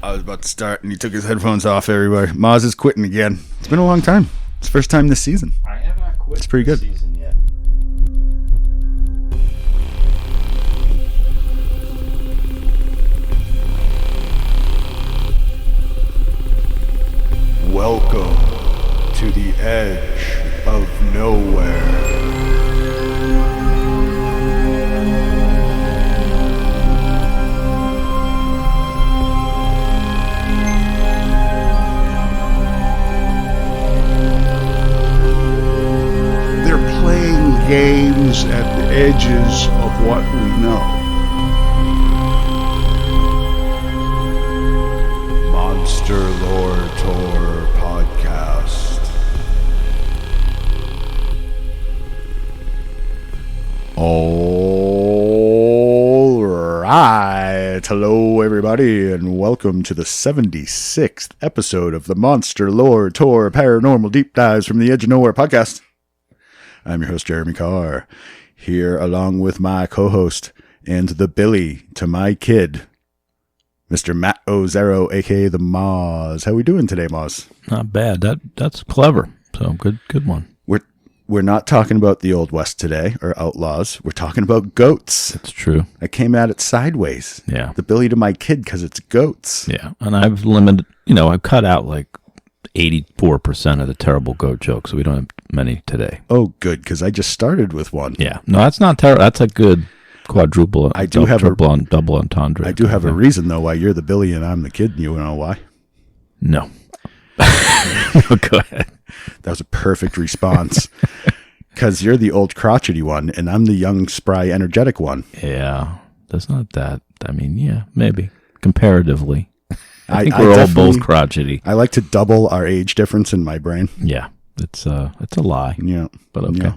I was about to start, and he took his headphones off, everybody. Moz is quitting again. It's been a long time. It's the first time this season. I have not quit it's pretty good. This season yet. Welcome to the edge of nowhere. Games at the edges of what we know. Monster Lore Tour Podcast. All right. Hello, everybody, and welcome to the 76th episode of the Monster Lore Tour Paranormal Deep Dives from the Edge of Nowhere podcast. I'm your host, Jeremy Carr, here along with my co-host and the Billy to my kid, Mr. Matt Ozero, a.k.a. the Moz. How we doing today, Moz? Not bad. That's clever. So good one. We're not talking about the Old West today, or outlaws. We're talking about goats. That's true. I came at it sideways. Yeah. The Billy to my kid, because it's goats. Yeah. And I've limited, I've cut out like 84% of the terrible goat jokes, so we don't have many today. Oh, good, because I just started with one. Yeah. No, that's not terrible. That's a good quadruple. I do have double entendre. I do have a reason, though, why you're the Billy and I'm the kid. You know why? No. Go ahead. That was a perfect response. Because you're the old crotchety one, and I'm the young, spry, energetic one. Yeah. That's not that. I mean, yeah, maybe. Comparatively. I think we're all both crotchety. I like to double our age difference in my brain. Yeah. It's a lie. Yeah. But okay. Yeah.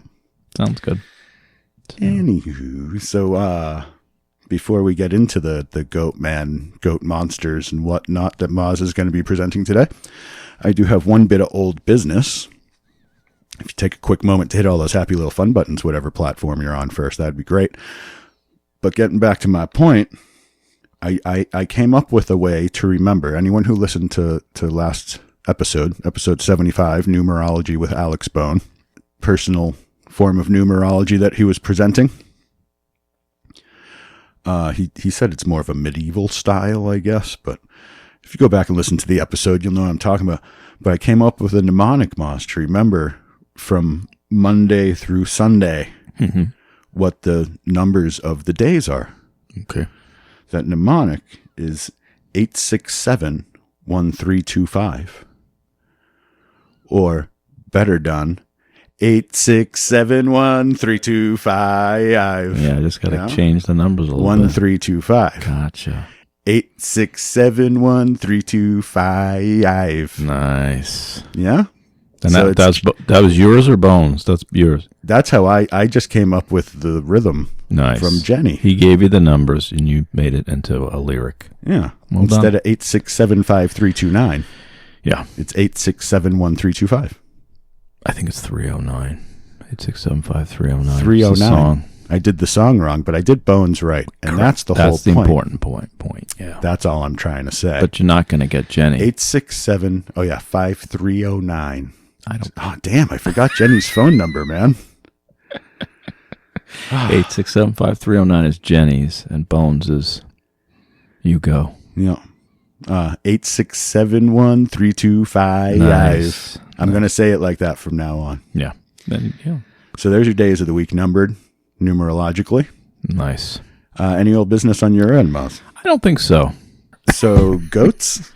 Sounds good. Anywho, so before we get into the Goatman, goat monsters, and whatnot that Moz is going to be presenting today, I do have one bit of old business. If you take a quick moment to hit all those happy little fun buttons, whatever platform you're on first, that'd be great. But getting back to my point, I came up with a way to remember. Anyone who listened to last episode 75, numerology with Alex Bone, personal form of numerology that he was presenting. He said it's more of a medieval style, I guess, but if you go back and listen to the episode, you'll know what I'm talking about. But I came up with a mnemonic, Moss, to remember from Monday through Sunday what the numbers of the days are. Okay. That mnemonic is 867-1325. Or, better done, 867-1325. Yeah, I just got to change the numbers a little 1325. bit. Gotcha. 867-1325. Nice. Yeah? And so that was yours or Bones? That's yours. That's how I just came up with the rhythm. Nice. From Jenny. He gave you the numbers and you made it into a lyric. Yeah. Well Instead done. of 867-5329. Yeah. It's 867-1325. I think it's 309. 8675309. 309. Song. I did the song wrong, but I did Bones right. And that's the whole point. That's the important point. Yeah. That's all I'm trying to say. But you're not going to get Jenny. 5309. Oh, damn. I forgot Jenny's phone number, man. 8675309 is Jenny's, and Bones is you go. Yeah. 867-1325. Nice. I'm going to say it like that from now on. Yeah. Then, yeah. So there's your days of the week numbered numerologically. Nice. Any old business on your end, Moz? I don't think so. So goats.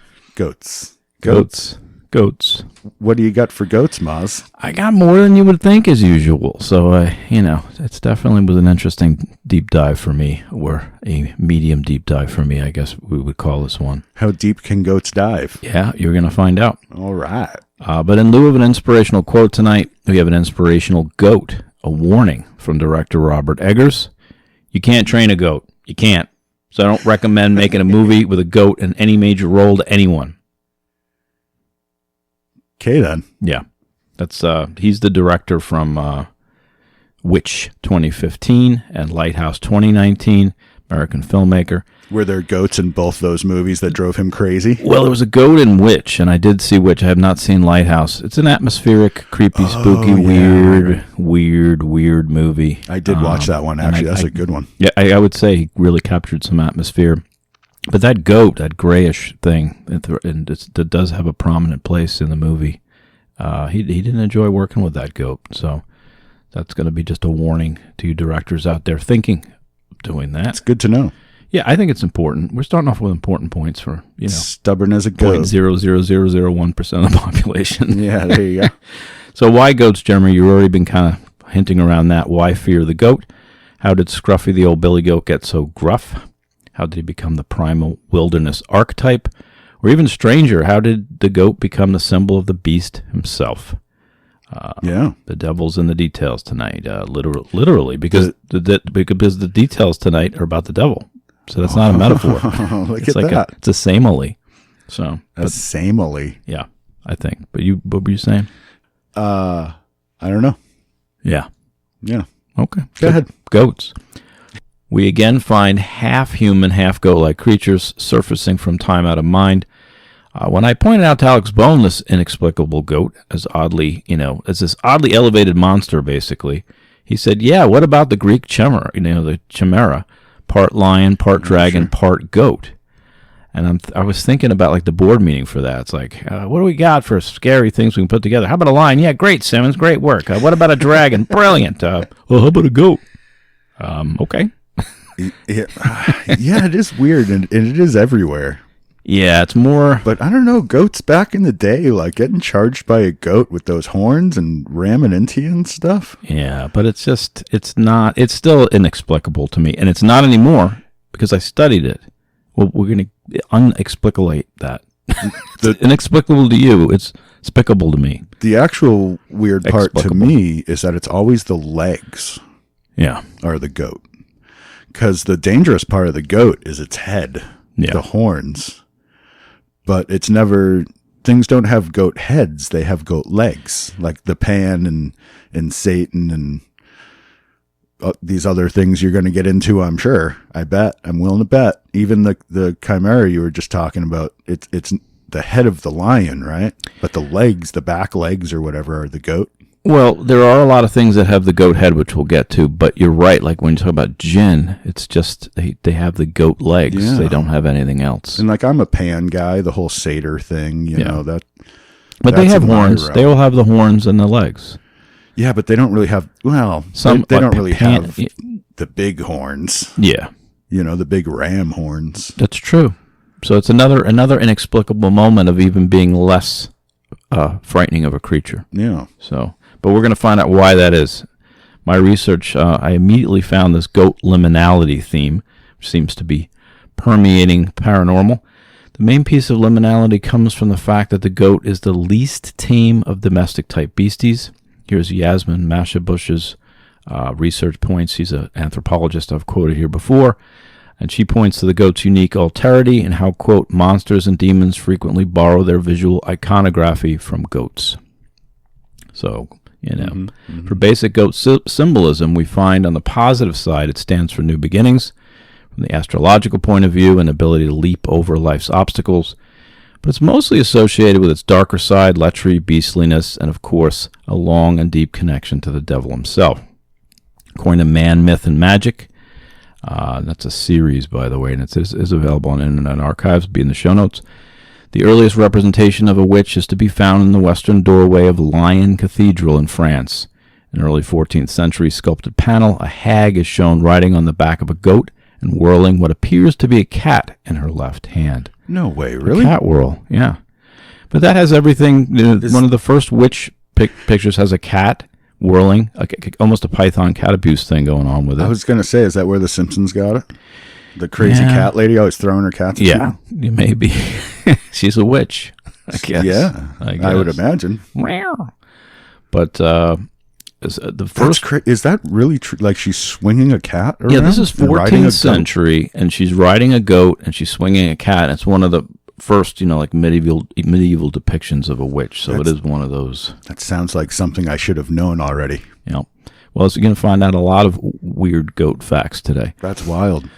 What do you got for goats, Moz? I got more than you would think as usual. So, it's definitely was an interesting deep dive for me, or a medium deep dive for me, I guess we would call this one. How deep can goats dive? Yeah, you're going to find out. All right. But in lieu of an inspirational quote tonight, we have an inspirational goat, a warning from director Robert Eggers. You can't train a goat. You can't. So I don't recommend making a movie with a goat in any major role to anyone. Okay, then. Yeah. That's he's the director from Witch 2015 and Lighthouse 2019, American filmmaker. Were there goats in both those movies that drove him crazy? Well, there was a goat in Witch, and I did see Witch. I have not seen Lighthouse. It's an atmospheric, creepy, spooky, weird movie. I did watch that one, actually. That's a good one. Yeah, I would say he really captured some atmosphere. But that goat, that grayish thing, it does have a prominent place in the movie. He didn't enjoy working with that goat, so that's going to be just a warning to you directors out there thinking of doing that. It's good to know. Yeah, I think it's important. We're starting off with important points for, stubborn as a goat. 0.00001% of the population. Yeah, there you go. So why goats, Jeremy? You've already been kind of hinting around that. Why fear the goat? How did Scruffy the old billy goat get so gruff? How did he become the primal wilderness archetype? Or even stranger, how did the goat become the symbol of the beast himself? The devil's in the details tonight, literally, because the details tonight are about the devil. So that's not a metaphor. Look at that. It's a simile. So a simile. Yeah, I think. But what were you saying? I don't know. Yeah. Yeah. Okay. Go ahead. Goats. We again find half human, half goat-like creatures surfacing from time out of mind. When I pointed out to Alex Bone this inexplicable goat as as this oddly elevated monster, basically, he said, "Yeah, what about the Greek chimera? The chimera, part lion, part dragon, part goat." And I was thinking about like the board meeting for that. It's like, what do we got for scary things we can put together? How about a lion? Yeah, great, Simmons, great work. What about a dragon? Brilliant. Well, how about a goat? Okay. Yeah, it is weird, and it is everywhere. Yeah, it's more. But I don't know, goats back in the day, like getting charged by a goat with those horns and ramming into you and stuff. Yeah, but it's still inexplicable to me. And it's not anymore because I studied it. Well, we're going to unexplicate that. It's inexplicable to you. It's explicable to me. The actual weird part to me is that it's always the legs. Yeah. Are the goat. Because the dangerous part of the goat is its head, the horns. But it's never, things don't have goat heads, they have goat legs, like the Pan and Satan and these other things you're going to get into, I'm sure. I'm willing to bet. Even the chimera you were just talking about, it's the head of the lion, right? But the legs, the back legs or whatever, are the goat. Well, there are a lot of things that have the goat head, which we'll get to, but you're right. Like when you talk about jinn, it's just they have the goat legs. Yeah. They don't have anything else. And like I'm a Pan guy, the whole satyr thing, you know, that. But they have horns. They will have the horns and the legs. Yeah, but they don't really have, they don't really have the big horns. Yeah. The big ram horns. That's true. So it's another inexplicable moment of even being less frightening of a creature. Yeah. So. But we're going to find out why that is. My research, I immediately found this goat liminality theme, which seems to be permeating paranormal. The main piece of liminality comes from the fact that the goat is the least tame of domestic-type beasties. Here's Yasmin Mashabush's research points. She's an anthropologist I've quoted here before. And she points to the goat's unique alterity and how, quote, monsters and demons frequently borrow their visual iconography from goats. So... For basic goat symbolism, we find on the positive side it stands for new beginnings, from the astrological point of view, an ability to leap over life's obstacles. But it's mostly associated with its darker side, lechery, beastliness, and of course, a long and deep connection to the devil himself. According to Man, Myth, and Magick, that's a series, by the way, and it is available on Internet Archives, be in the show notes. The earliest representation of a witch is to be found in the western doorway of Lyon Cathedral in France. In an early 14th century sculpted panel, a hag is shown riding on the back of a goat and whirling what appears to be a cat in her left hand. No way, really? A cat whirl, yeah. But that has everything. One of the first witch pictures has a cat whirling, almost a Python cat abuse thing going on with it. I was going to say, is that where the Simpsons got it? The crazy cat lady always throwing her cats at you? Maybe. She's a witch, I guess. Yeah, I would imagine. But the first... is that really true? Like she's swinging a cat around? Yeah, this is 14th century, and she's riding a goat, and she's swinging a cat. It's one of the first, like medieval depictions of a witch, so it is one of those. That sounds like something I should have known already. Well, so you're going to find out a lot of weird goat facts today. That's wild.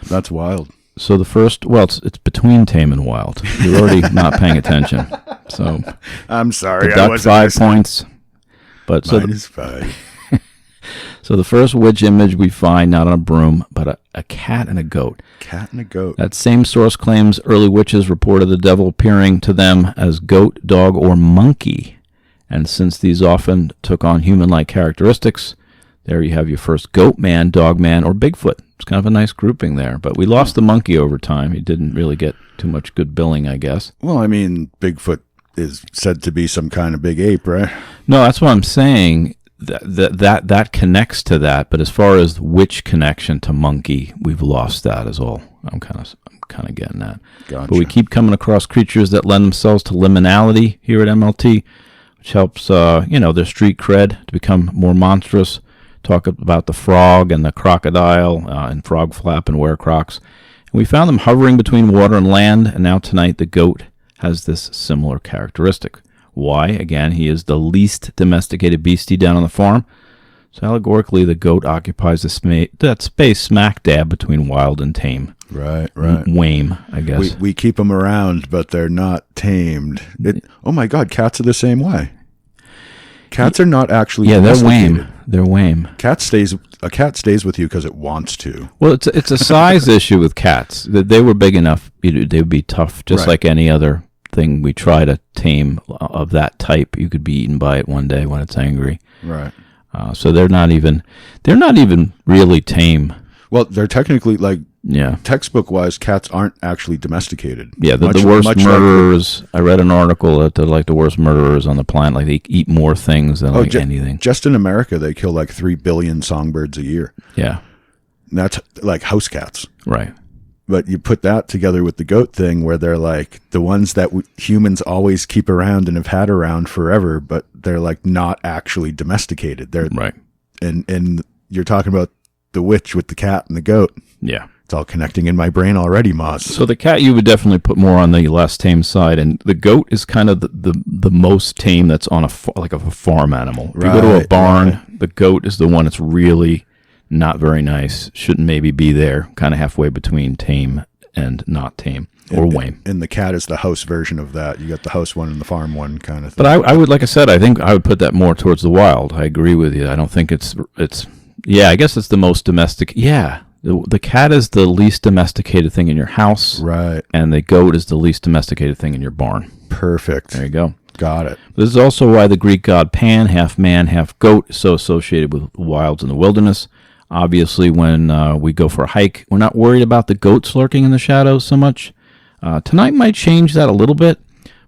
So the first, well, it's between tame and wild. You're already not paying attention. So I'm sorry. deduct 5 points. But so Minus 5. So the first witch image we find, not on a broom, but a cat and a goat. Cat and a goat. That same source claims early witches reported the devil appearing to them as goat, dog, or monkey. And since these often took on human-like characteristics, there you have your first goat man, dog man, or Bigfoot. It's kind of a nice grouping there. But we lost the monkey over time. He didn't really get too much good billing, I guess. Well, I mean, Bigfoot is said to be some kind of big ape, right? No, that's what I'm saying. That connects to that, but as far as which connection to monkey, we've lost that as all. I'm kind of getting that. Gotcha. But we keep coming across creatures that lend themselves to liminality here at MLT, which helps their street cred to become more monstrous. Talk about the frog and the crocodile and frog flap and wear crocs. And we found them hovering between water and land, and now tonight the goat has this similar characteristic. Why? Again, he is the least domesticated beastie down on the farm. So allegorically, the goat occupies that space smack dab between wild and tame. Right. Wame, I guess. We keep them around, but they're not tamed. Oh my God, cats are the same way. Cats are not actually domesticated. They're wame. A cat stays with you because it wants to. Well, it's a size issue with cats. They were big enough, they would be tough, just like any other thing we try to tame of that type. You could be eaten by it one day when it's angry. Right. So they're not even really tame. Well, they're technically textbook wise, cats aren't actually domesticated. Yeah, they're the worst murderers. I read an article that they're like the worst murderers on the planet. Like they eat more things than anything. Just in America, they kill like 3 billion songbirds a year. Yeah. And that's like house cats. Right. But you put that together with the goat thing where they're like the ones that humans always keep around and have had around forever, but they're like not actually domesticated. They're right. And you're talking about the witch with the cat and the goat. Yeah. It's all connecting in my brain already, Moz. So the cat you would definitely put more on the less tame side, and the goat is kind of the most tame that's on a farm animal. If you go to a barn, the goat is the one that's really not very nice, shouldn't maybe be there, kind of halfway between tame and not tame, or wame. And the cat is the house version of that. You got the house one and the farm one kind of thing. But I would, like I said, I think I would put that more towards the wild. I agree with you. I don't think it's I guess it's the most domestic. Yeah, the cat is the least domesticated thing in your house. Right. And the goat is the least domesticated thing in your barn. Perfect. There you go. Got it. This is also why the Greek god Pan, half man, half goat, is so associated with wilds in the wilderness. Obviously, when we go for a hike, we're not worried about the goats lurking in the shadows so much. Tonight might change that a little bit,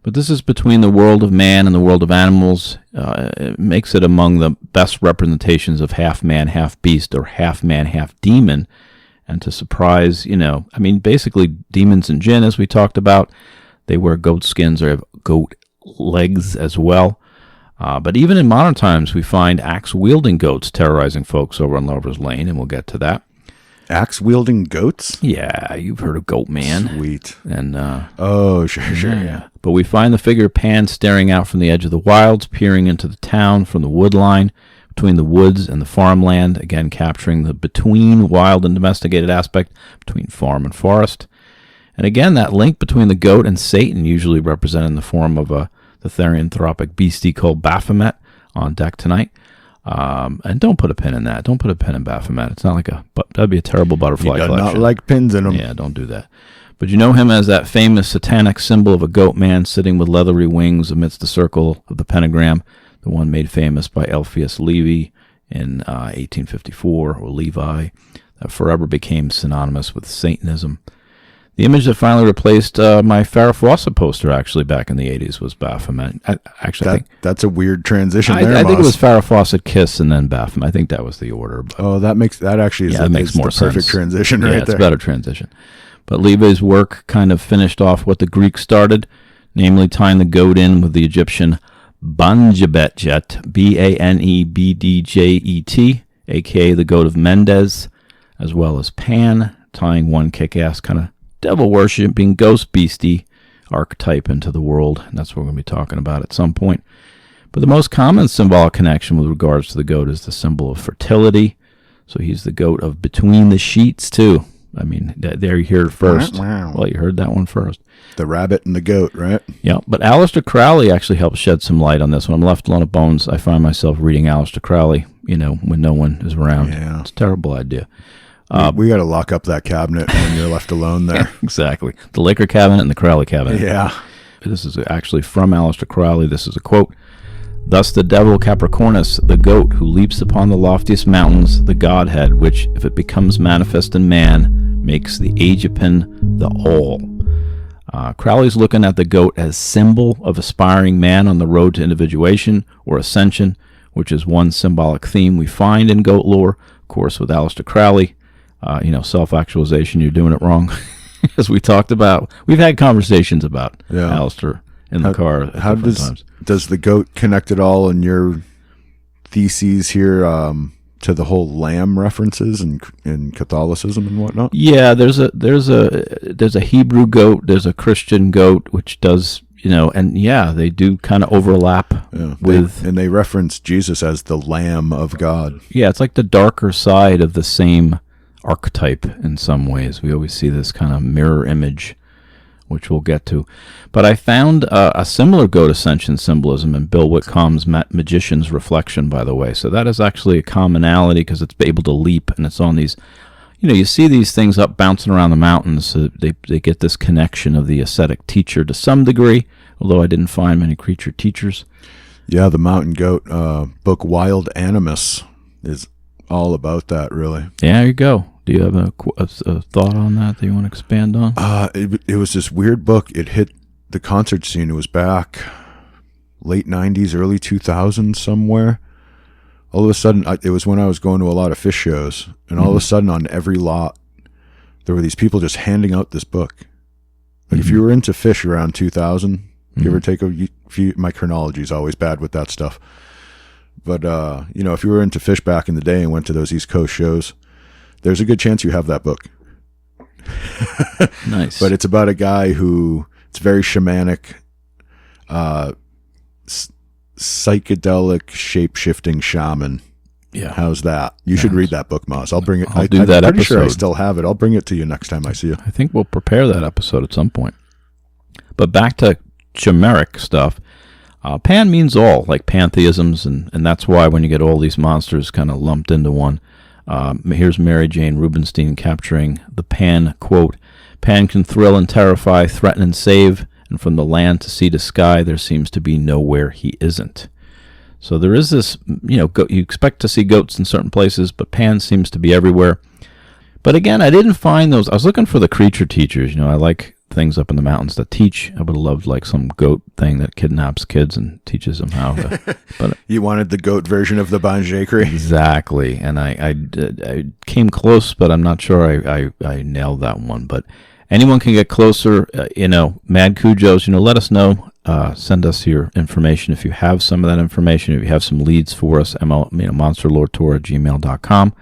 but this is between the world of man and the world of animals. It makes it among the best representations of half man, half beast, or half man, half demon. And to surprise, basically demons and jinn, as we talked about, they wear goat skins or have goat legs as well. But even in modern times, we find axe-wielding goats terrorizing folks over on Lover's Lane, and we'll get to that. Axe-wielding goats? Yeah, you've heard of Goatman. Sweet. And sure. Yeah. But we find the figure Pan staring out from the edge of the wilds, peering into the town from the wood line, between the woods and the farmland, again capturing the between wild and domesticated aspect, between farm and forest. And again, that link between the goat and Satan, usually represented in the form of the therianthropic beastie called Baphomet, on deck tonight. And don't put a pin in that. Don't put a pin in Baphomet. It's not that'd be a terrible butterfly collection. Not like pins in them. Yeah, don't do that. But you know him as that famous satanic symbol of a goat man sitting with leathery wings amidst the circle of the pentagram, the one made famous by Alpheus Levi in 1854, or Levi, that forever became synonymous with Satanism. The image that finally replaced my Farrah Fawcett poster, actually, back in the 80s, was Baphomet. I think that's a weird transition there, I think it was Farrah Fawcett Kiss and then Baphomet. I think that was the order. But, that makes more sense. Perfect transition right there. It's a better transition. But Levi's work kind of finished off what the Greeks started, namely tying the goat in with the Egyptian Banjabetjet, Banebdjet, a.k.a. the Goat of Mendes, as well as Pan, tying one kick-ass kind of devil-worshipping ghost beastie archetype into the world. And that's what we're going to be talking about at some point. But the most common symbolic connection with regards to the goat is the symbol of fertility. So he's the goat of between the sheets, too. I mean, there you hear it first. Wow. Well, you heard that one first. The rabbit and the goat, right? Yeah, but Aleister Crowley actually helped shed some light on this. When I'm left alone at Bones, I find myself reading Aleister Crowley, when no one is around. Yeah. It's a terrible idea. We got to lock up that cabinet when you're left alone there. Exactly. The Laker cabinet and the Crowley cabinet. Yeah. This is actually from Aleister Crowley. This is a quote. Thus the devil Capricornus, the goat who leaps upon the loftiest mountains, the godhead, which, if it becomes manifest in man, makes the Aegyptian the all. Crowley's looking at the goat as symbol of aspiring man on the road to individuation or ascension, which is one symbolic theme we find in goat lore. Of course, with Aleister Crowley, self-actualization, you're doing it wrong. As we talked about, we've had conversations about Aleister in the car at different times. Does the goat connect at all in your theses here to the whole lamb references in Catholicism and whatnot? Yeah, there's a Hebrew goat, there's a Christian goat, which does, and yeah, they do kind of overlap with. And they reference Jesus as the Lamb of God. Yeah, it's like the darker side of the same archetype in some ways. We always see this kind of mirror image, which we'll get to. But I found a similar goat ascension symbolism in Bill Whitcomb's Magician's Reflection, by the way. So that is actually a commonality because it's able to leap, and it's on these, you see these things up bouncing around the mountains. So they get this connection of the ascetic teacher to some degree, although I didn't find many creature teachers. Yeah, the Mountain Goat book Wild Animus is all about that, really. Yeah, there you go. Do you have a thought on that you want to expand on? It was this weird book. It hit the concert scene. It was back late 90s, early 2000s somewhere. All of a sudden, it was when I was going to a lot of fish shows, and all of a sudden on every lot, there were these people just handing out this book. Like if you were into fish around 2000, give or take a few, my chronology is always bad with that stuff. But, if you were into fish back in the day and went to those East Coast shows, there's a good chance you have that book. Nice. But it's about a guy who, it's very shamanic, psychedelic, shape-shifting shaman. Yeah. How's that? You should read that book, Moz. I'll bring it. I'll do that I'm pretty sure I episode. still have it. I'll bring it to you next time I see you. I think we'll prepare that episode at some point. But back to chimeric stuff. Pan means all, like pantheisms, and that's why when you get all these monsters kind of lumped into one. Here's Mary Jane Rubenstein capturing the Pan quote. Pan can thrill and terrify, threaten and save, and from the land to sea to sky, there seems to be nowhere he isn't. So there is this, you expect to see goats in certain places, but Pan seems to be everywhere. But again, I didn't find those. I was looking for the creature teachers. I like things up in the mountains that teach. I would have loved like some goat thing that kidnaps kids and teaches them how to. But You wanted the goat version of the Banjekri? Exactly, and I came close, but I'm not sure I nailed that one. But anyone can get closer. Mad Cujos, let us know. Send us your information if you have some of that information. If you have some leads for us, monsterloretour@gmail.com.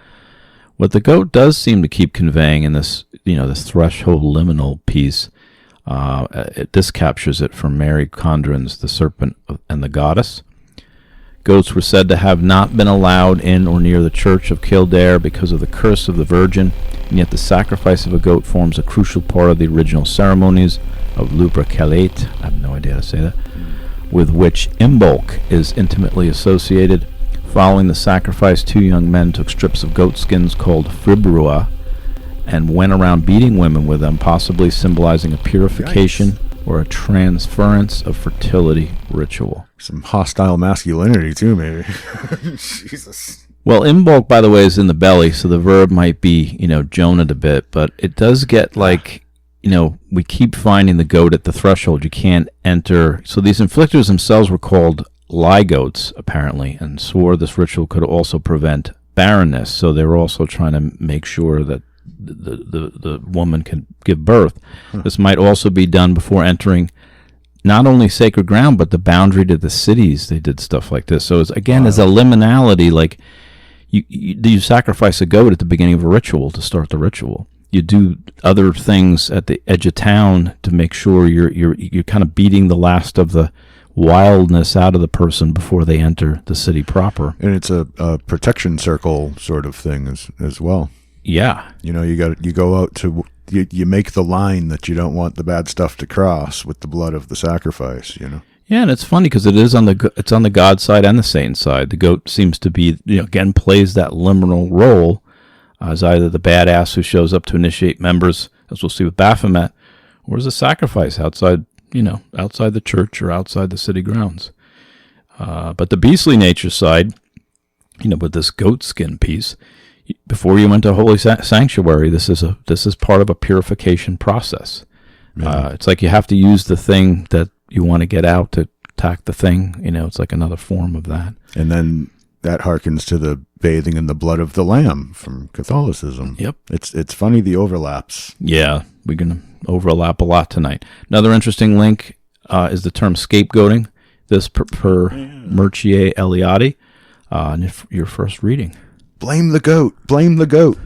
What the goat does seem to keep conveying in this, this threshold liminal piece, this captures it from Mary Condren's The Serpent and the Goddess. Goats were said to have not been allowed in or near the church of Kildare because of the curse of the Virgin, and yet the sacrifice of a goat forms a crucial part of the original ceremonies of Lupercalit, I have no idea how to say that, with which Imbolc is intimately associated. Following the sacrifice, two young men took strips of goat skins called fribrua and went around beating women with them, possibly symbolizing a purification or a transference of fertility ritual. Some hostile masculinity too, maybe. Jesus. Well, Imbolc, by the way, is in the belly, so the verb might be, Jonah a bit, but it does get like, we keep finding the goat at the threshold. You can't enter. So these inflictors themselves were called lie goats, apparently, and swore this ritual could also prevent barrenness. So they were also trying to make sure that the woman can give birth. This might also be done before entering not only sacred ground, but the boundary to the cities. They did stuff like this. So, as a liminality, like you sacrifice a goat at the beginning of a ritual to start the ritual. You do other things at the edge of town to make sure you're kind of beating the last of the wildness out of the person before they enter the city proper. And it's a protection circle sort of thing as well. Yeah. You know, you go out to you make the line that you don't want the bad stuff to cross with the blood of the sacrifice. You know. Yeah, and it's funny because it's on the God side and the Satan side. The goat seems to be, again, plays that liminal role as either the badass who shows up to initiate members, as we'll see with Baphomet, or as a sacrifice outside the church or outside the city grounds. But the beastly nature side, with this goat skin piece, before you went to a holy sanctuary, this is part of a purification process. Yeah. It's like you have to use the thing that you want to get out to attack the thing. It's like another form of that. And then that harkens to the bathing in the blood of the Lamb from Catholicism. Yep. It's funny, the overlaps. Yeah, we're going to overlap a lot tonight. Another interesting link is the term scapegoating. This per Mercier Eliade in your first reading. Blame the goat. Blame the goat.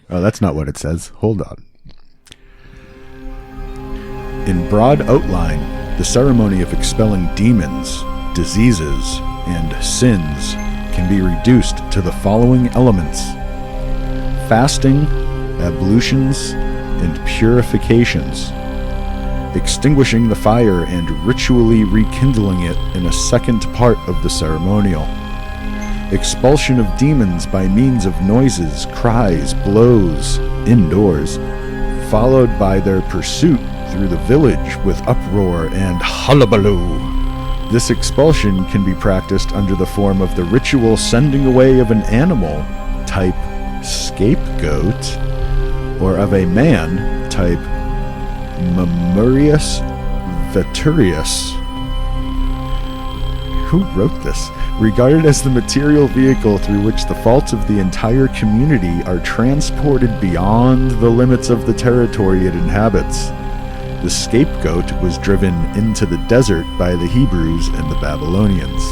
Oh, that's not what it says. Hold on. In broad outline, the ceremony of expelling demons, diseases, and sins can be reduced to the following elements: fasting, ablutions, and purifications, extinguishing the fire and ritually rekindling it in a second part of the ceremonial, expulsion of demons by means of noises, cries, blows, indoors, followed by their pursuit through the village with uproar and hullabaloo. This expulsion can be practiced under the form of the ritual sending away of an animal, type scapegoat, or of a man, type Mamurius Veturius. Who wrote this? Regarded as the material vehicle through which the faults of the entire community are transported beyond the limits of the territory it inhabits. The scapegoat was driven into the desert by the Hebrews and the Babylonians.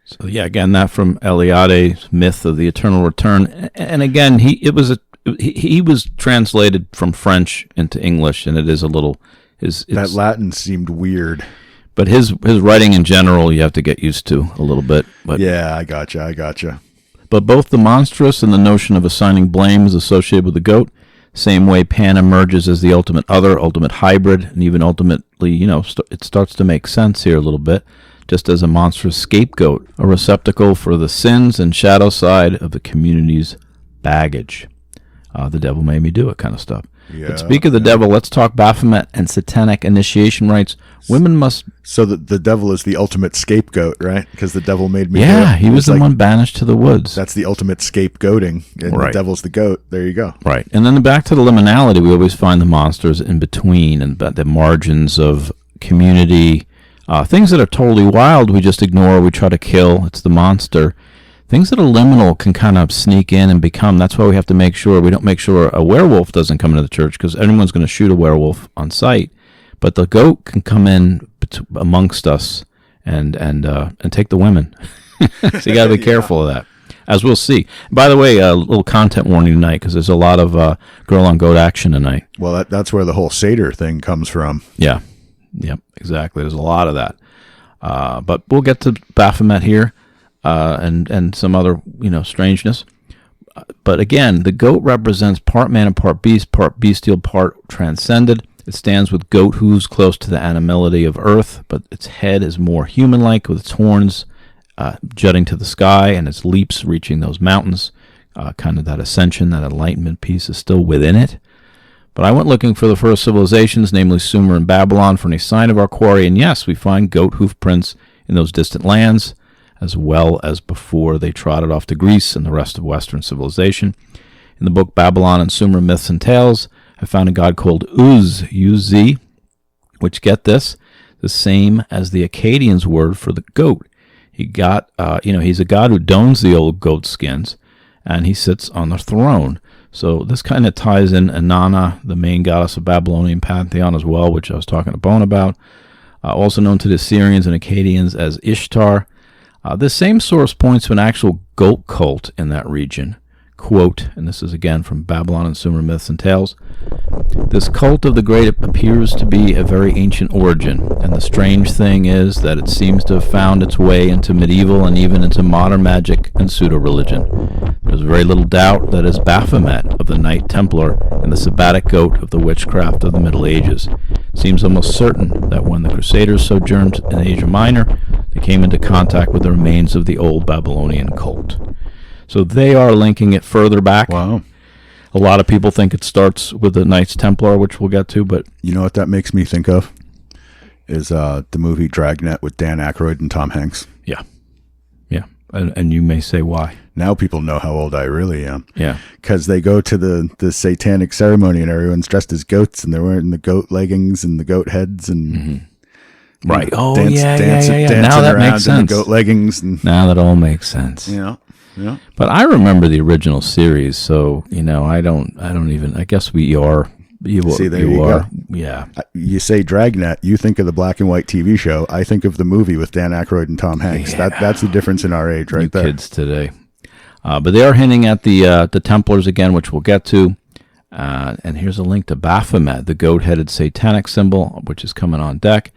So yeah, again, that from Eliade's myth of the eternal return. And again, he was translated from French into English, and it is a little that Latin seemed weird. But his writing in general, you have to get used to a little bit. But yeah, I gotcha. But both the monstrous and the notion of assigning blame is associated with the goat. Same way Pan emerges as the ultimate other, ultimate hybrid, and even ultimately, it starts to make sense here a little bit, just as a monstrous scapegoat, a receptacle for the sins and shadow side of the community's baggage. The devil made me do it kind of stuff. Yeah, but speak of the devil, let's talk Baphomet and satanic initiation rites. Women must... So the devil is the ultimate scapegoat, right? Because the devil made me do Yeah, it. he was the one banished to the woods. That's the ultimate scapegoating, and right. The devil's the goat. There you go. Right. And then back to the liminality, we always find the monsters in between and the margins of community. Things that are totally wild, we just ignore, we try to kill. It's the monster. Things that are liminal can kind of sneak in and become. That's why we have to make sure we don't make sure a werewolf doesn't come into the church, because anyone's going to shoot a werewolf on sight. But the goat can come in amongst us and take the women. So you got to be careful of that, as we'll see. By the way, a little content warning tonight, because there's a lot of girl on goat action tonight. Well, that's where the whole satyr thing comes from. Yeah. Yep, exactly. There's a lot of that. But we'll get to Baphomet here. And some other, strangeness. But again, the goat represents part man and part beast, part bestial, part transcended. It stands with goat hooves close to the animality of earth, but its head is more human-like, with its horns jutting to the sky and its leaps reaching those mountains. Kind of that ascension, that enlightenment piece is still within it. But I went looking for the first civilizations, namely Sumer and Babylon, for any sign of our quarry, and yes, we find goat hoof prints in those distant lands, as well as before they trotted off to Greece and the rest of Western civilization. In the book Babylon and Sumer Myths and Tales, I found a god called Uz, U-Z, which, get this, the same as the Akkadians' word for the goat. He's a god who dons the old goat skins, and he sits on the throne. So this kind of ties in Inanna, the main goddess of Babylonian pantheon as well, which I was talking to Bone about, also known to the Assyrians and Akkadians as Ishtar. This same source points to an actual goat cult in that region quote, and this is again from Babylon and Sumer Myths and Tales, "This cult of the great appears to be a very ancient origin, and the strange thing is that it seems to have found its way into medieval and even into modern magic and pseudo-religion. There's very little doubt that it is Baphomet of the Knight Templar and the Sabbatic goat of the witchcraft of the Middle Ages. It seems almost certain that when the Crusaders sojourned in Asia Minor, they came into contact with the remains of the old Babylonian cult." So they are linking it further back. Wow. A lot of people think it starts with the Knights Templar, which we'll get to, but... You know what that makes me think of? Is the movie Dragnet with Dan Aykroyd and Tom Hanks. Yeah. Yeah. And you may say why. Now people know how old I really am. Yeah. Because they go to the satanic ceremony and everyone's dressed as goats and they're wearing the goat leggings and the goat heads and... Mm-hmm. Right. Oh, dancing now that around makes in sense. the goat leggings. And, Now that all makes sense. yeah. But I remember the original series, so, I don't even, I guess we are... See, there you are. go. Yeah. You say Dragnet, you think of the black and white TV show. I think of the movie with Dan Aykroyd and Tom Hanks. Yeah. That's the difference in our age, right You there. kids today. But they are hinting at the Templars again, which we'll get to. And here's a link to Baphomet, the goat-headed satanic symbol, which is coming on deck.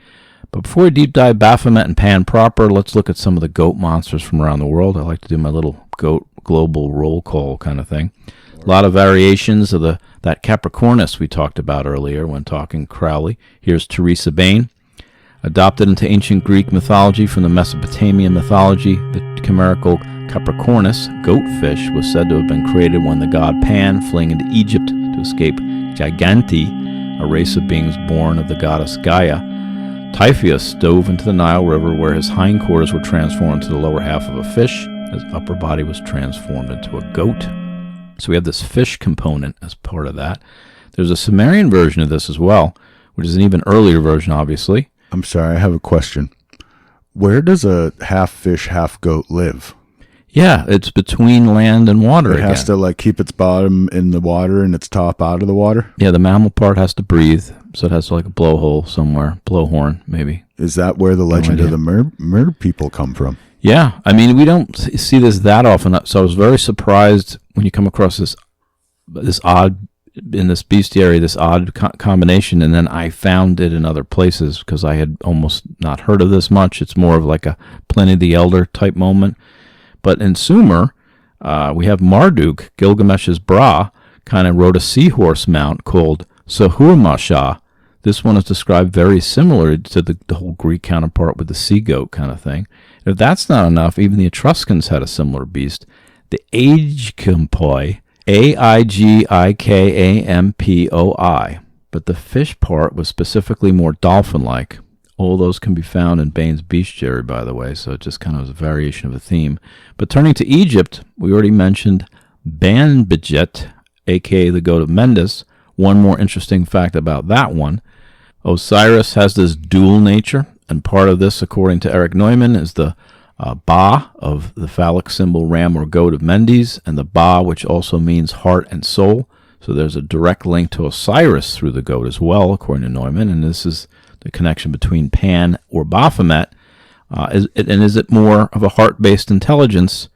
But before we deep dive Baphomet and Pan proper, let's look at some of the goat monsters from around the world. I like to do my little goat global roll call kind of thing. A lot of variations of that Capricornus we talked about earlier when talking Crowley. Here's Teresa Bain. Adopted into ancient Greek mythology from the Mesopotamian mythology, the chimerical Capricornus, goatfish, was said to have been created when the god Pan, fleeing into Egypt to escape Giganti, a race of beings born of the goddess Gaia, Typhoeus dove into the Nile River where his hindquarters were transformed into the lower half of a fish. His upper body was transformed into a goat. So we have this fish component as part of that. There's a Sumerian version of this as well, which is an even earlier version, obviously. I'm sorry, I have a question. Where does a half fish, half goat live? Yeah, it's between land and water It has to keep its bottom in the water and its top out of the water? Yeah, the mammal part has to breathe, so it has a blowhole somewhere, blowhorn maybe. Is that where the legend of the mer people come from? Yeah, I mean, we don't see this that often, so I was very surprised when you come across this odd, in this bestiary, this odd combination, and then I found it in other places because I had almost not heard of this much. It's more of like a Pliny the Elder type moment. But in Sumer, we have Marduk, Gilgamesh's Bra, kind of rode a seahorse mount called Sahurmashah. This one is described very similar to the whole Greek counterpart with the sea goat kind of thing. If that's not enough, even the Etruscans had a similar beast. The Aigicampoi, Aigicampoi, but the fish part was specifically more dolphin-like. All those can be found in Bain's bestiary, by the way, so it just kind of was a variation of a theme. But turning to Egypt, we already mentioned Banbijit, a.k.a. the Goat of Mendes. One more interesting fact about that one. Osiris has this dual nature, and part of this, according to Eric Neumann, is the Ba of the phallic symbol ram or goat of Mendes, and the Ba, which also means heart and soul. So there's a direct link to Osiris through the goat as well, according to Neumann, and this is the connection between Pan or Baphomet. Is it more of a heart-based intelligence,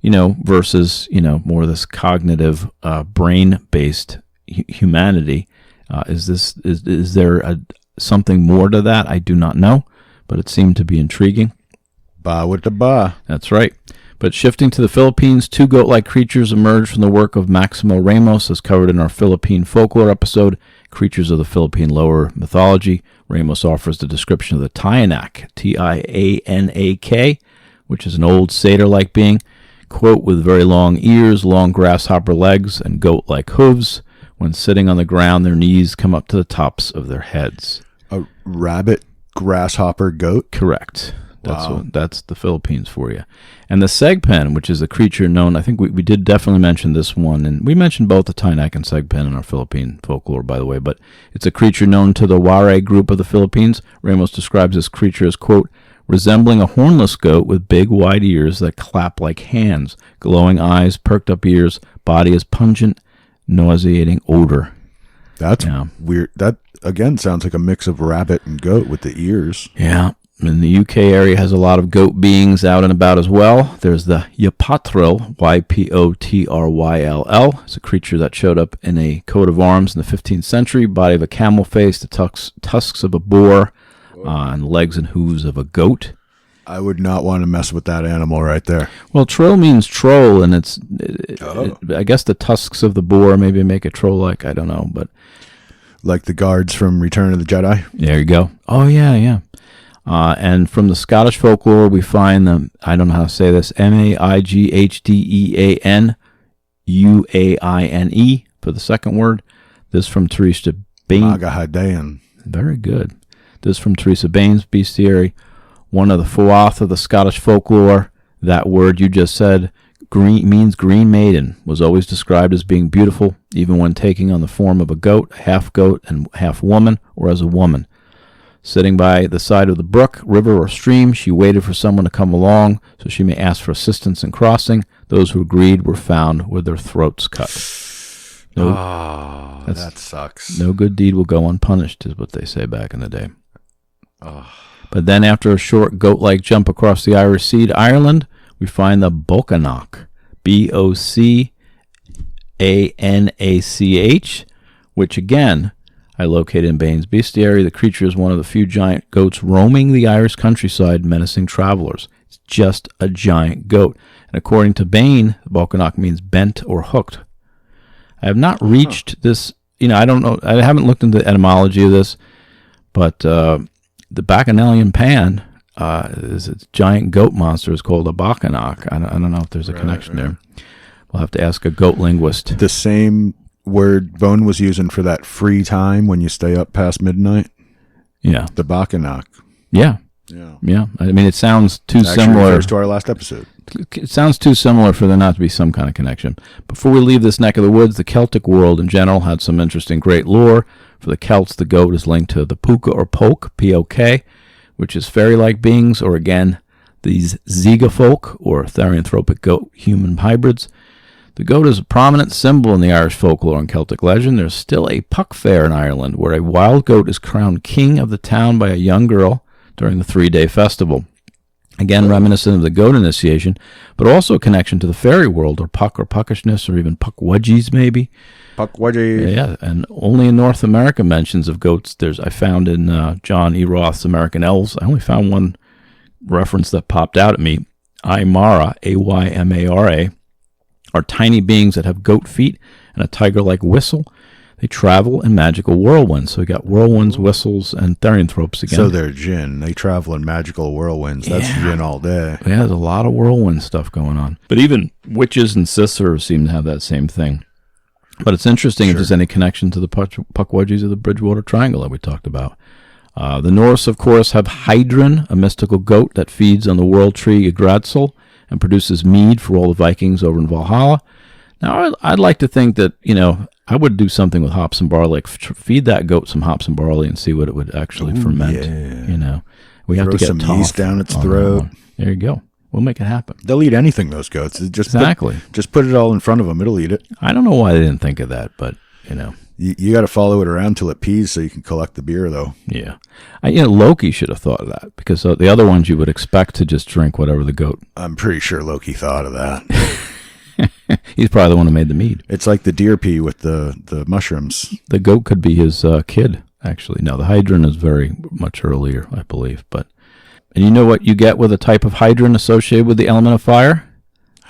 versus, more of this cognitive, brain-based humanity? Is there something more to that? I do not know, but it seemed to be intriguing. Ba with the ba. That's right. But shifting to the Philippines, two goat-like creatures emerged from the work of Maximo Ramos, as covered in our Philippine folklore episode, Creatures of the Philippine Lower Mythology. Ramos offers the description of the Tianak, Tianak, which is an old satyr-like being, quote, with very long ears, long grasshopper legs, and goat-like hooves. When sitting on the ground, their knees come up to the tops of their heads. A rabbit, grasshopper, goat? Correct. Wow. That's the Philippines for you. And the Segpen, which is a creature known, I think we did definitely mention this one, and we mentioned both the Tianak and Segpen in our Philippine folklore, by the way, but it's a creature known to the Waray group of the Philippines. Ramos describes this creature as, quote, resembling a hornless goat with big wide ears that clap like hands, glowing eyes, perked up ears, body is pungent, nauseating odor. That's weird. That, again, sounds like a mix of rabbit and goat with the ears. Yeah. in the UK area has a lot of goat beings out and about as well. There's the Ypotryll, Ypotryll. It's a creature that showed up in a coat of arms in the 15th century, body of a camel face, the tusks of a boar, and legs and hooves of a goat. I would not want to mess with that animal right there. Well, trill means troll, and I guess the tusks of the boar maybe make it troll-like. I don't know, but like the guards from Return of the Jedi. There you go. Oh, yeah. And from the Scottish folklore, we find the, I don't know how to say this, Maighddeanuaine for the second word. This from Teresa Bain. Magahadean. Very good. This from Teresa Bain's bestiary. One of the Fuath of the Scottish folklore. That word you just said means green maiden, was always described as being beautiful, even when taking on the form of a goat, half goat and half woman, or as a woman. Sitting by the side of the brook, river, or stream, she waited for someone to come along so she may ask for assistance in crossing. Those who agreed were found with their throats cut. That sucks. No good deed will go unpunished, is what they say back in the day. But then after a short goat-like jump across the Irish Sea to Ireland, we find the Bockanach, Bocanach, which again, I located in Bain's bestiary. The creature is one of the few giant goats roaming the Irish countryside, menacing travelers. It's just a giant goat. And according to Bain, the Boccanach means bent or hooked. I have not reached this, I don't know, I haven't looked into the etymology of this, but the Bacchanalian Pan, is a giant goat monster, is called a Boccanach. I don't know if there's a connection there. We'll have to ask a goat linguist. The same word Bone was using for that free time when you stay up past midnight. Yeah. The Bachanach. Yeah. I mean, it sounds too similar. Refers to our last episode. It sounds too similar for there not to be some kind of connection. Before we leave this neck of the woods, the Celtic world in general had some interesting great lore. For the Celts, the goat is linked to the puka or poke, P-O-K, which is fairy-like beings, or again, these Ziga folk, or therianthropic goat-human hybrids. The goat is a prominent symbol in the Irish folklore and Celtic legend. There's still a puck fair in Ireland, where a wild goat is crowned king of the town by a young girl during the 3-day festival. Again, reminiscent of the goat initiation, but also a connection to the fairy world, or puckishness, or even puckwudgies, maybe. Puckwudgie. Yeah, and only in North America mentions of goats. I found in John E. Roth's American Elves, I only found one reference that popped out at me. Aymara, A-Y-M-A-R-A, are tiny beings that have goat feet and a tiger-like whistle. They travel in magical whirlwinds. So we got whirlwinds, whistles, and therianthropes again. So they're djinn. They travel in magical whirlwinds. That's djinn all day. Yeah, there's a lot of whirlwind stuff going on. But even witches and sisters seem to have that same thing. But it's interesting if there's any connection to the puckwudgies of the Bridgewater Triangle that we talked about. The Norse, of course, have Heidrun, a mystical goat that feeds on the world tree Yggdrasil and produces mead for all the Vikings over in Valhalla. Now, I'd like to think that, I would do something with hops and barley, like feed that goat some hops and barley and see what it would actually ferment. Yeah. We have to get some yeast down its throat. There you go. We'll make it happen. They'll eat anything, those goats. Exactly. Just put it all in front of them. It'll eat it. I don't know why they didn't think of that, but, You got to follow it around till it pees so you can collect the beer, though. Yeah. Loki should have thought of that, because the other ones you would expect to just drink whatever the goat. I'm pretty sure Loki thought of that. He's probably the one who made the mead. It's like the deer pee with the mushrooms. The goat could be his kid, actually. No, the Heidrun is very much earlier, I believe. And you know what you get with a type of Heidrun associated with the element of fire?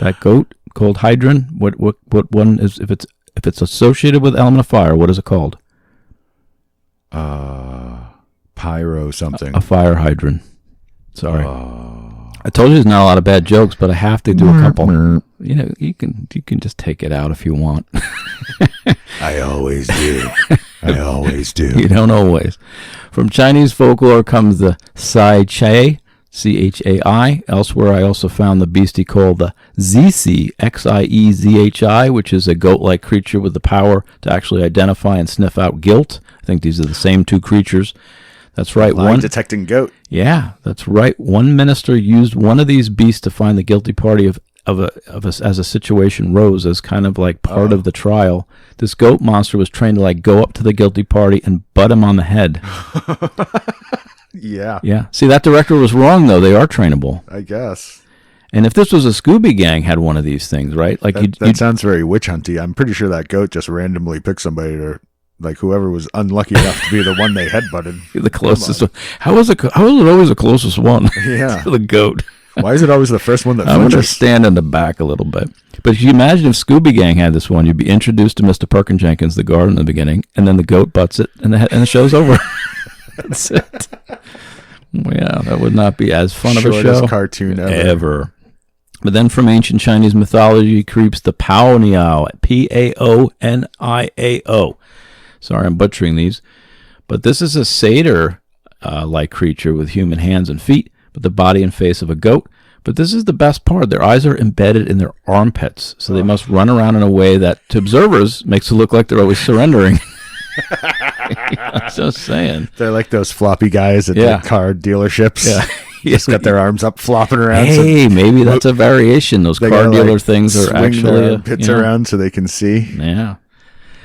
That goat called Heidrun. What one is, if it's associated with element of fire, what is it called? Pyro something. A fire hydrant. Sorry. I told you there's not a lot of bad jokes, but I have to do a couple. You can just take it out if you want. I always do. I always do. You don't always. From Chinese folklore comes the Sai Chai, C-H-A-I. Elsewhere, I also found the beastie called the Zizi, X-I-E-Z-H-I, which is a goat-like creature with the power to actually identify and sniff out guilt. I think these are the same two creatures. That's right. Lie detecting goat. Yeah, that's right. One minister used one of these beasts to find the guilty party as a situation rose, as kind of like part of the trial. This goat monster was trained to go up to the guilty party and butt him on the head. Yeah, Yeah. See, that director was wrong, though. They are trainable. I guess. And if this was a Scooby Gang had one of these things, right? Like That sounds very witch hunty. I'm pretty sure that goat just randomly picked somebody to, like, whoever was unlucky enough to be the one they headbutted. the closest one. How is it always the closest one? Yeah. to the goat. Why is it always the first one that I'm going to flinches? stand in the back a little bit. But if you imagine if Scooby Gang had this one, you'd be introduced to Mr. Perkins-Jenkins, the guard in the beginning, and then the goat butts it, and the show's over. That's it. Yeah, that would not be as fun of a Shortest show. cartoon ever. But then from ancient Chinese mythology creeps the Paoniao, Paoniao. Sorry, I'm butchering these. But this is a satyr-like creature with human hands and feet, but the body and face of a goat. But this is the best part. Their eyes are embedded in their armpits, so they must run around in a way that, to observers, makes it look like they're always surrendering. I'm just saying. They're like those floppy guys at the car dealerships. Yeah. Just got their arms up, flopping around. Hey, maybe that's a variation. Those They car gotta, dealer like, things are swing actually their armpits around so they can see. Yeah.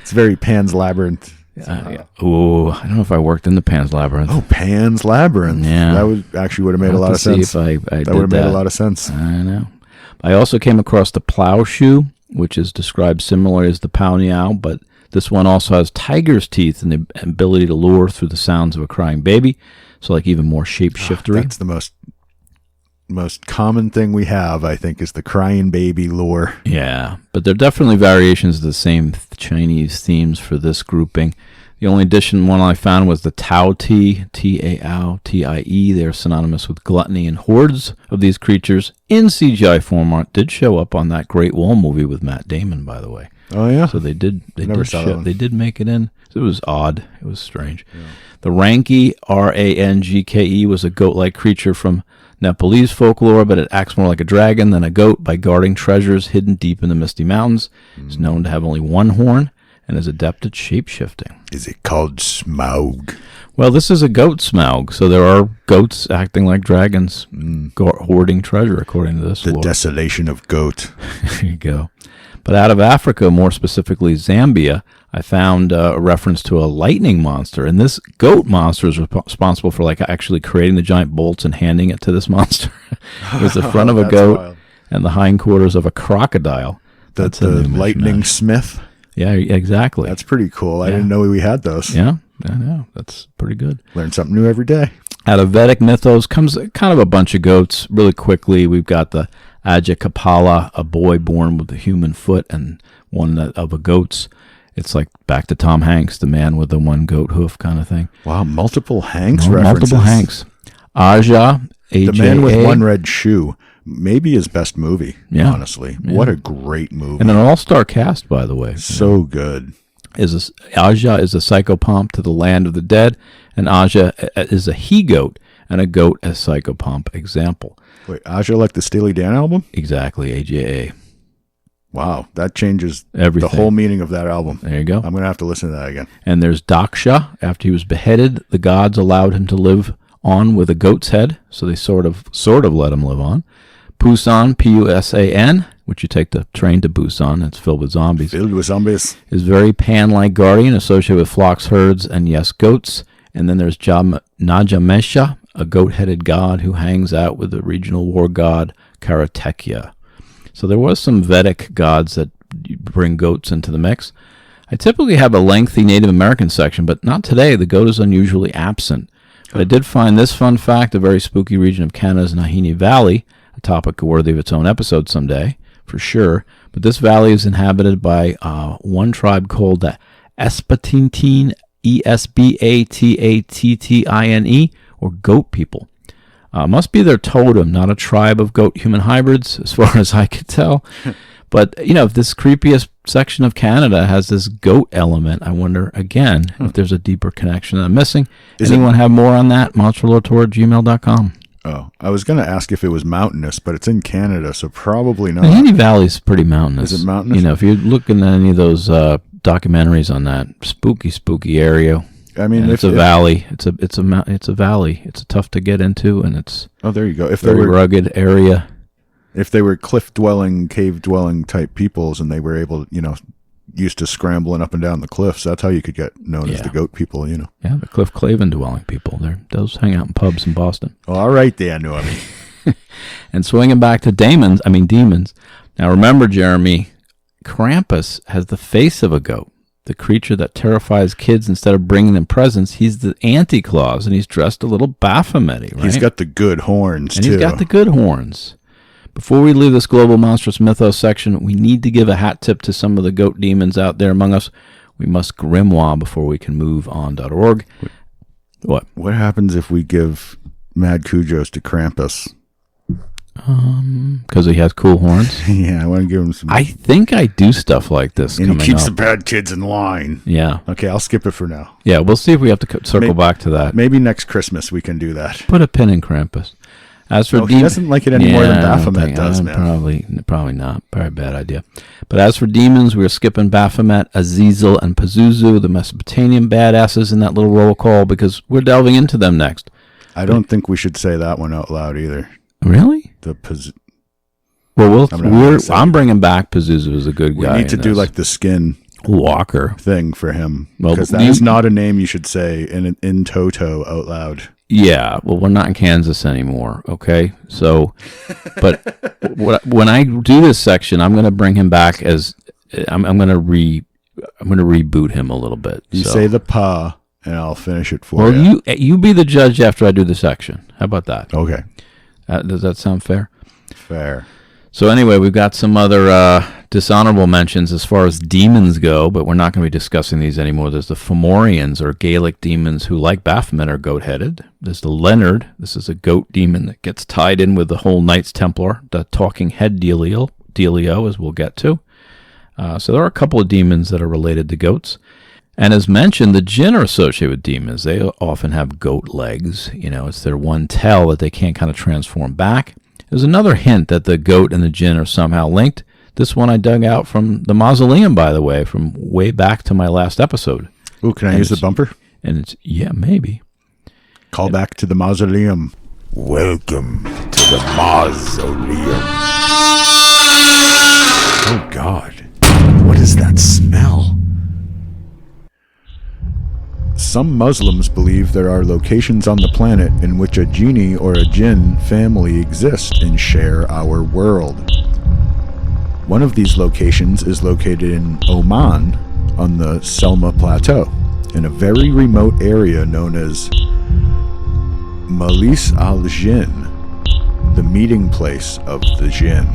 It's very Pan's Labyrinth. Oh, I don't know if I worked in the Pan's Labyrinth. Oh, Pan's Labyrinth. Yeah. That would have made a lot of sense. I That would have made a lot of sense. I know. I also came across the plow shoe, which is described similarly as the Paoniao, but this one also has tiger's teeth and the ability to lure through the sounds of a crying baby. So, like, even more shape-shiftery. That's the most common thing we have, I think, is the crying baby lure. Yeah, but there are definitely variations of the same Chinese themes for this grouping. The only addition one I found was the Tao Ti, T-A-O-T-I-E. They're synonymous with gluttony, and hordes of these creatures in CGI format did show up on that Great Wall movie with Matt Damon, by the way. Oh, yeah? So they did They did make it in. It was odd. It was strange. Yeah. The Rangi, R-A-N-G-K-E, was a goat-like creature from Nepalese folklore, but it acts more like a dragon than a goat by guarding treasures hidden deep in the misty mountains. It's known to have only one horn and is adept at shape-shifting. Is it called Smaug? Well, this is a goat Smaug, so there are goats acting like dragons, hoarding treasure, according to this The lore. desolation of goat. There you go. But out of Africa, more specifically Zambia, I found a reference to a lightning monster. And this goat monster is responsible for actually creating the giant bolts and handing it to this monster. It was the front of a goat wild. And the hindquarters of a crocodile. That's the lightning smith. Yeah, exactly. That's pretty cool. I didn't know we had those. Yeah, I know. That's pretty good. Learn something new every day. Out of Vedic mythos comes kind of a bunch of goats. Really quickly, we've got the Ajakapala, a boy born with a human foot and one of a goat's. It's like back to Tom Hanks, the man with the one goat hoof kind of thing. Wow, multiple Hanks references. Multiple Hanks. Aja, A-J-A. The Man with One Red Shoe. Maybe his best movie, honestly. Yeah. What a great movie. And an all-star cast, by the way. So good. Aja is a psychopomp to the land of the dead, and Aja is a he-goat, and a goat as psychopomp example. Wait, Aja like the Steely Dan album? Exactly, AJA. Wow, that changes everything. The whole meaning of that album. There you go. I'm going to have to listen to that again. And there's Daksha. After he was beheaded, the gods allowed him to live on with a goat's head, so they sort of let him live on. Pusan, P-U-S-A-N, which you take the train to Busan. It's filled with zombies. Filled with zombies. Is very Pan-like guardian associated with flocks, herds, and yes, goats. And then there's Najamesha, a goat-headed god who hangs out with the regional war god Karatekya. So there was some Vedic gods that bring goats into the mix. I typically have a lengthy Native American section, but not today. The goat is unusually absent. But I did find this fun fact: a very spooky region of Canada's Nahanni Valley, a topic worthy of its own episode someday, for sure. But this valley is inhabited by one tribe called the Esbatintine, E-S-B-A-T-A-T-T-I-N-E, or goat people. Must be their totem, not a tribe of goat-human hybrids, as far as I could tell. But, if this creepiest section of Canada has this goat element, I wonder, again, if there's a deeper connection that I'm missing. Anyone have more on that? monsterlatour@gmail.com. Oh, I was going to ask if it was mountainous, but it's in Canada, so probably not. Nahanni Valley is pretty mountainous. Is it mountainous? If you're looking at any of those documentaries on that spooky area, I mean, it's a valley. It's a valley. It's tough to get into, and it's there you go. If very rugged area. If they were cliff dwelling, cave dwelling type peoples, and they were able, used to scrambling up and down the cliffs. That's how you could get known as Yeah. the goat people, you know. Yeah, the Cliff Clavin dwelling people. Those hang out in pubs in Boston. All right, there, Normie. And swinging back to demons. Now remember, Jeremy, Krampus has the face of a goat. The creature that terrifies kids instead of bringing them presents. He's the Anti-Claus, and he's dressed a little Baphomet, right? He's got the good horns, and too. he's got the good horns. Before we leave this global monstrous mythos section, we need to give a hat tip to some of the goat demons out there among us. We must grimoire before we can move on.org. What? What happens if we give Mad Cujos to Krampus? Because he has cool horns. Yeah, I want to give him some. I think I do stuff like this and coming he keeps up. the bad kids in line. Yeah. Okay, I'll skip it for now. Yeah, we'll see if we have to circle back to that. Maybe next Christmas we can do that. Put a pin in Krampus. As for He doesn't like it any more than Baphomet does, man. Probably not. Probably a bad idea. But as for demons, we're skipping Baphomet, Azazel, and Pazuzu, the Mesopotamian badasses in that little roll call, because we're delving into them next. I don't think we should say that one out loud either. Really? Well, I'm bringing back Pazuzu as a good guy. We need to do like the skin Walker thing for him, Well, because that is not a name you should say in toto out loud. Yeah, well, we're not in Kansas anymore, okay? So, but when I do this section, I'm going to bring him back as I'm going to reboot him a little bit. You say the pa, and I'll finish it for well, you. you be the judge after I do the section. How about that? Okay, Does that sound fair? fair. So anyway, we've got some other dishonorable mentions as far as demons go, but we're not going to be discussing these anymore. There's the Fomorians, or Gaelic demons who, like Baphomet, are goat-headed. There's the Leonard. This is a goat demon that gets tied in with the whole Knights Templar, the talking head dealio, as we'll get to. So there are a couple of demons that are related to goats. And as mentioned, the jinn are associated with demons. They often have goat legs. You know, it's their one tail that they can't kind of transform back. There's another hint that the goat and the jinn are somehow linked. This one I dug out from the mausoleum, by the way, from way back to my last episode. Ooh, can I use the bumper? And it's, yeah, maybe. Call back to the mausoleum. Welcome to the mausoleum. Oh, God. What is that smell? Some Muslims believe there are locations on the planet in which a genie or a jinn family exist and share our world. One of these locations is located in Oman on the Selma Plateau, in a very remote area known as Malis al-Jinn, the meeting place of the jinn.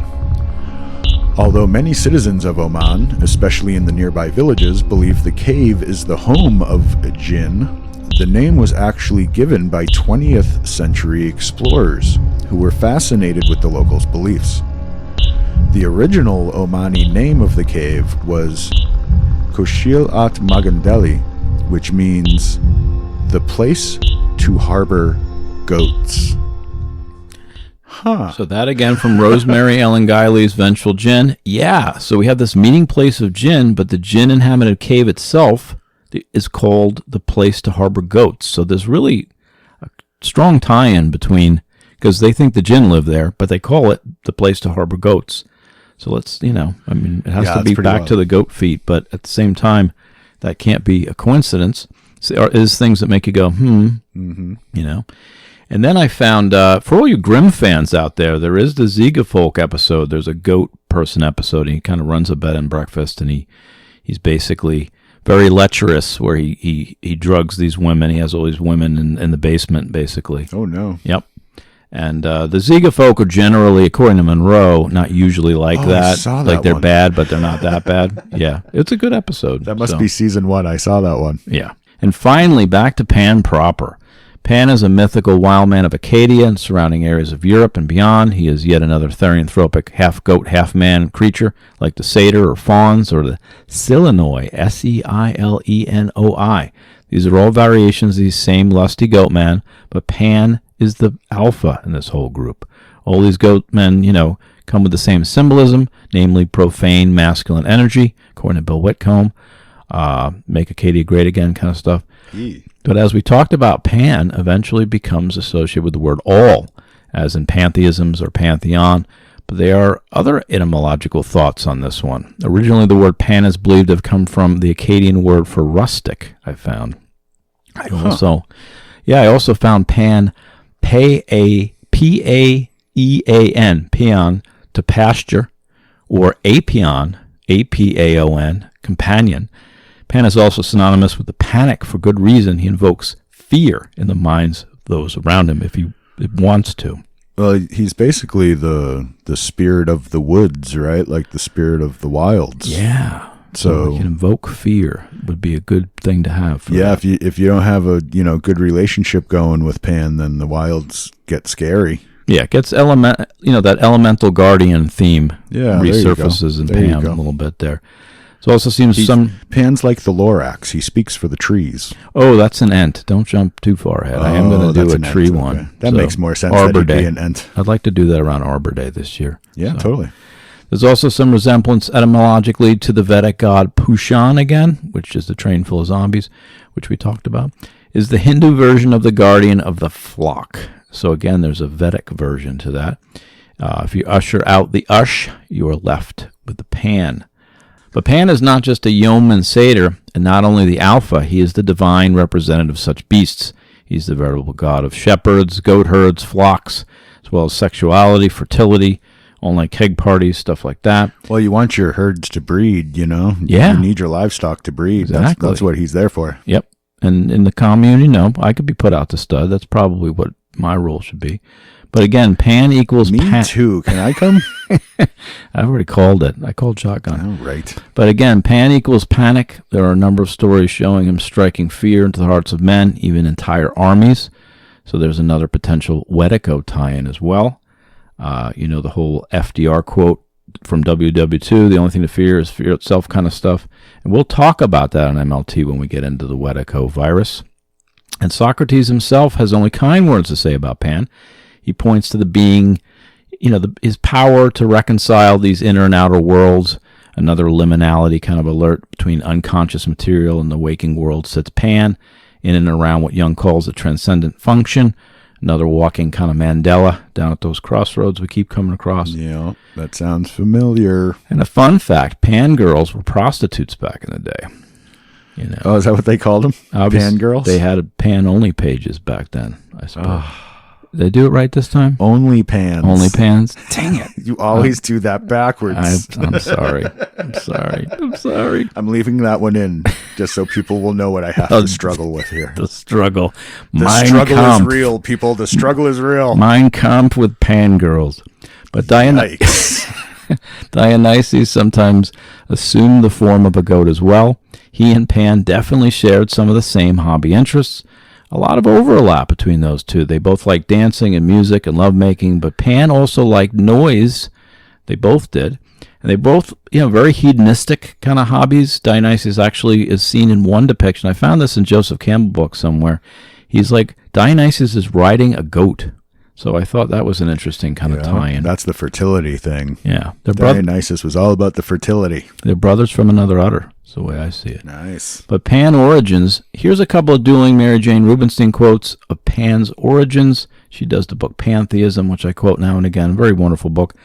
Although many citizens of Oman, especially in the nearby villages, believe the cave is the home of a jinn, the name was actually given by 20th century explorers who were fascinated with the locals' beliefs. The original Omani name of the cave was Kushil at Magandeli, which means the place to harbor goats. Huh. So that again from Rosemary Ellen Guiley's Vengeful Jinn. Yeah, so we have this meeting place of jinn, but the jinn-inhabited cave itself is called the place to harbor goats. So there's really a strong tie-in between, because they think the jinn live there, but they call it the place to harbor goats. So let's, it has to be back to the goat feet, but at the same time, that can't be a coincidence. So there is things that make you go, And then I found, for all you Grimm fans out there, there is the Zegafolk episode. There's a goat person episode, and he kind of runs a bed and breakfast, and he's basically very lecherous, where he drugs these women. He has all these women in the basement, basically. Oh, no. Yep. And the Zegafolk are generally, according to Monroe, not usually like that. I saw that like they're one. bad, but they're not that bad. Yeah, it's a good episode. That must be season 1. I saw that one. Yeah. And finally, back to Pan proper. Pan is a mythical wild man of Acadia and surrounding areas of Europe and beyond. He is yet another therianthropic half-goat, half-man creature, like the satyr or fauns or the Silenoi, Seilenoi. These are all variations of the same lusty goat man, but Pan is the alpha in this whole group. All these goat men, come with the same symbolism, namely profane masculine energy, according to Bill Whitcomb, make Acadia great again kind of stuff. But as we talked about, Pan eventually becomes associated with the word all, as in pantheisms or pantheon, But there are other etymological thoughts on this one. Originally, the word pan is believed to have come from the Akkadian word for rustic, I found. I also found pan, P-A-E-A-N, peon, to pasture, or apion, A-P-A-O-N, companion. Pan is also synonymous with the panic. For good reason, he invokes fear in the minds of those around him if he wants to. Well, he's basically the spirit of the woods, right? Like the spirit of the wilds. Yeah. So we can invoke fear would be a good thing to have. Yeah, if you don't have a good relationship going with Pan, then the wilds get scary. Yeah, it gets that elemental guardian theme resurfaces in Pan a little bit there. So also seems Pan's like the Lorax. He speaks for the trees. Oh, that's an Ent. Don't jump too far ahead. I am going to do a tree one. Okay. That makes more sense. Arbor Day. An Ent. I'd like to do that around Arbor Day this year. Yeah, totally. There's also some resemblance etymologically to the Vedic god Pushan again, which is the train full of zombies, which we talked about, is the Hindu version of the guardian of the flock. So again, there's a Vedic version to that. If you usher out the Ush, you are left with the Pan. But Pan is not just a yeoman satyr, and not only the alpha, he is the divine representative of such beasts. He's the veritable god of shepherds, goat herds, flocks, as well as sexuality, fertility, online keg parties, stuff like that. Well, you want your herds to breed, Yeah. You need your livestock to breed. Exactly. That's what he's there for. Yep. And in the commune, I could be put out to stud. That's probably what my role should be. But again, Pan equals Me too. Can I come? I've already called it. I called shotgun. Oh, right. But again, Pan equals panic. There are a number of stories showing him striking fear into the hearts of men, even entire armies. So there's another potential Wedico tie-in as well. The whole FDR quote from WW2, the only thing to fear is fear itself kind of stuff. And we'll talk about that on MLT when we get into the Wedico virus. And Socrates himself has only kind words to say about Pan. He points to the being, his power to reconcile these inner and outer worlds. Another liminality kind of alert between unconscious material and the waking world sits Pan in and around what Jung calls a transcendent function. Another walking kind of Mandela down at those crossroads we keep coming across. Yeah, that sounds familiar. And a fun fact, Pan girls were prostitutes back in the day. Oh, is that what they called them? Pan girls? They had Pan-only pages back then, I suppose. Did I do it right this time? Only Pans. Only Pans? Dang it. You always do that backwards. I'm sorry. I'm sorry. I'm leaving that one in just so people will know what I have to struggle with here. The struggle. The struggle is real, people. The struggle is real. Mein Kampf with Pan girls. But Dionysus sometimes assumed the form of a goat as well. He and Pan definitely shared some of the same hobby interests. A lot of overlap between those two. They both liked dancing and music and lovemaking, but Pan also liked noise. They both did. And they both, very hedonistic kind of hobbies. Dionysus actually is seen in one depiction. I found this in Joseph Campbell book somewhere. He's like, Dionysus is riding a goat. So I thought that was an interesting kind of tie-in. That's the fertility thing. Yeah. Dionysus was all about the fertility. They're brothers from another udder. That's the way I see it. Nice. But Pan origins, here's a couple of dueling Mary Jane Rubenstein quotes of Pan's origins. She does the book Pantheism, which I quote now and again. Very wonderful book.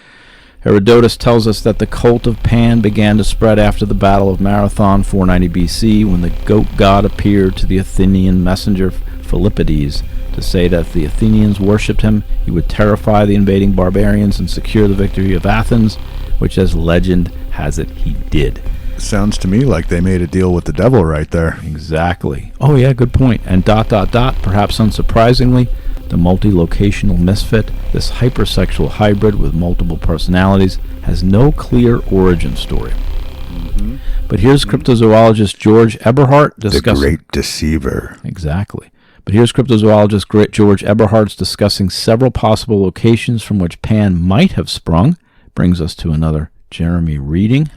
Herodotus tells us that the cult of Pan began to spread after the Battle of Marathon, 490 BC, when the goat god appeared to the Athenian messenger Philippides to say that if the Athenians worshipped him, he would terrify the invading barbarians and secure the victory of Athens, which, as legend has it, he did. Sounds to me like they made a deal with the devil right there. Exactly. Oh, yeah, good point. And ... perhaps unsurprisingly, the multi-locational misfit, this hypersexual hybrid with multiple personalities, has no clear origin story. Mm-hmm. But here's cryptozoologist George Eberhardt discussing... The Great Deceiver. Exactly. But here's cryptozoologist George Eberhardt discussing several possible locations from which Pan might have sprung. Brings us to another Jeremy reading.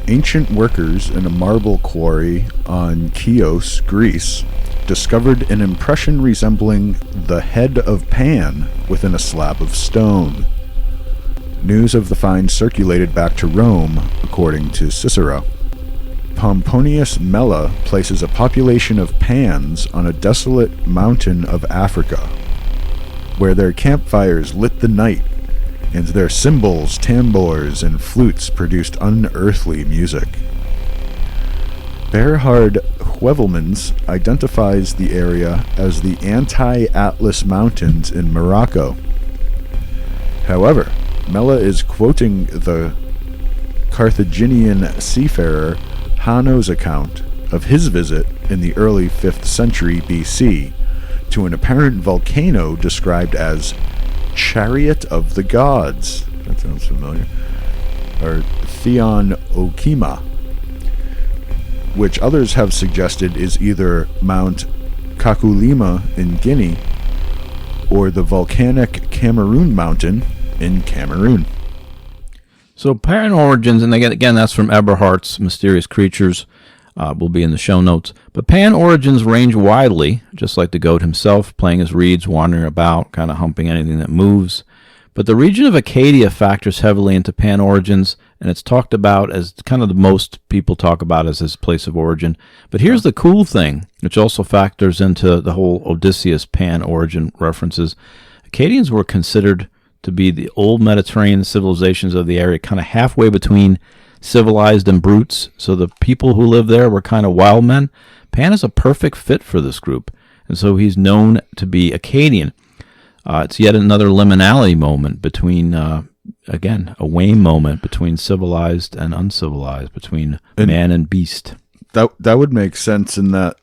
Ancient workers in a marble quarry on Chios, Greece, discovered an impression resembling the head of Pan within a slab of stone. News of the find circulated back to Rome, according to Cicero. Pomponius Mela places a population of Pans on a desolate mountain of Africa, where their campfires lit the night and their cymbals, tambours, and flutes produced unearthly music. Berhard Heuvelmans identifies the area as the Anti-Atlas Mountains in Morocco. However, Mella is quoting the Carthaginian seafarer Hanno's account of his visit in the early 5th century BC to an apparent volcano described as Chariot of the Gods. That sounds familiar. Or Theon Okima, which others have suggested is either Mount Kakulima in Guinea or the volcanic Cameroon Mountain in Cameroon. So Pan origins, and again, that's from Eberhardt's Mysterious Creatures, will be in the show notes. But Pan origins range widely, just like the goat himself, playing his reeds, wandering about, kind of humping anything that moves. But the region of Acadia factors heavily into Pan origins, and it's talked about as kind of the most people talk about as his place of origin. But here's the cool thing, which also factors into the whole Odysseus Pan origin references. Acadians were considered to be the old Mediterranean civilizations of the area, kind of halfway between civilized and brutes. So the people who lived there were kind of wild men. Pan is a perfect fit for this group, and so he's known to be Akkadian. It's yet another liminality moment between, again, a wane moment between civilized and uncivilized, between man and beast. That would make sense in that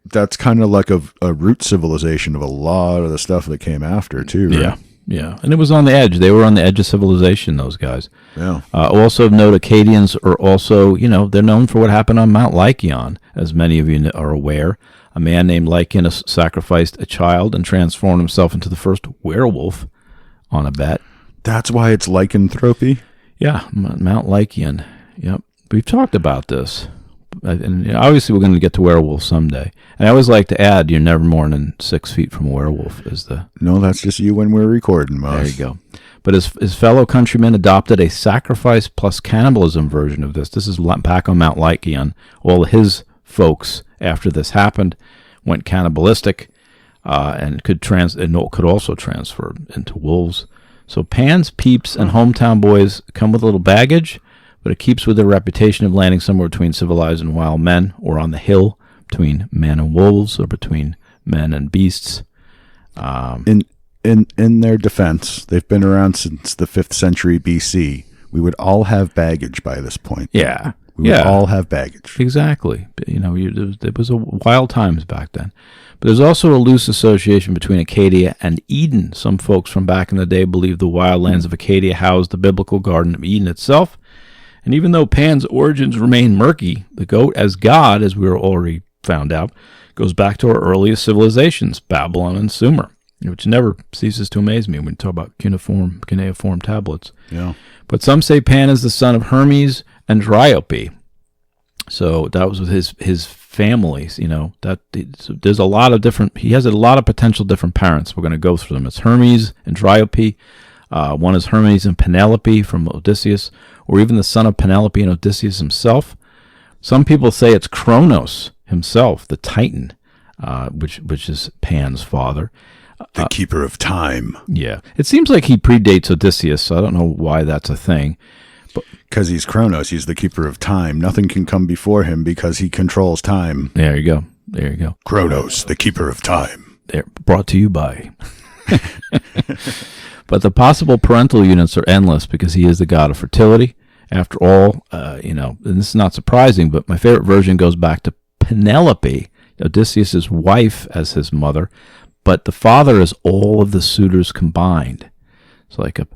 that's kind of like a root civilization of a lot of the stuff that came after, too, right? Yeah. And it was on the edge. They were on the edge of civilization, those guys. Yeah. Also of note, Akkadians are also, they're known for what happened on Mount Lycaon, as many of you are aware. A man named Lycaon sacrificed a child and transformed himself into the first werewolf on a bet. That's why it's lycanthropy? Yeah, Mount Lycaon. Yep. We've talked about this. And obviously we're going to get to werewolves someday. And I always like to add, you're never more than 6 feet from a werewolf. No, that's just you when we're recording, Moss. There you go. But his fellow countrymen adopted a sacrifice plus cannibalism version of this. This is back on Mount Lycaon. All his folks, after this happened, went cannibalistic and could also transfer into wolves. So Pan's peeps and hometown boys come with a little baggage, but it keeps with their reputation of landing somewhere between civilized and wild men, or on the hill between men and wolves, or between men and beasts. In their defense, they've been around since the 5th century BC. We would all have baggage by this point. Yeah. We would all have baggage. Exactly. It was a wild times back then. But there's also a loose association between Acadia and Eden. Some folks from back in the day believe the wildlands of Acadia housed the biblical Garden of Eden itself. And even though Pan's origins remain murky, the goat as god, as we were already found out, goes back to our earliest civilizations, Babylon and Sumer, which never ceases to amaze me when we talk about cuneiform tablets. Yeah. But some say Pan is the son of Hermes and Dryope. So that was with his families, there's a lot of different, he has a lot of potential different parents. We're going to go through them. It's Hermes and Dryope. One is Hermes and Penelope from Odysseus, or even the son of Penelope and Odysseus himself. Some people say it's Kronos himself, the Titan, which is Pan's father. The keeper of time. Yeah. It seems like he predates Odysseus, so I don't know why that's a thing. Because he's Kronos, he's the keeper of time. Nothing can come before him because he controls time. There you go. Kronos, the keeper of time. They're brought to you by... But the possible parental units are endless because he is the god of fertility. After all, and this is not surprising, but my favorite version goes back to Penelope, Odysseus' wife, as his mother, but the father is all of the suitors combined. It's like a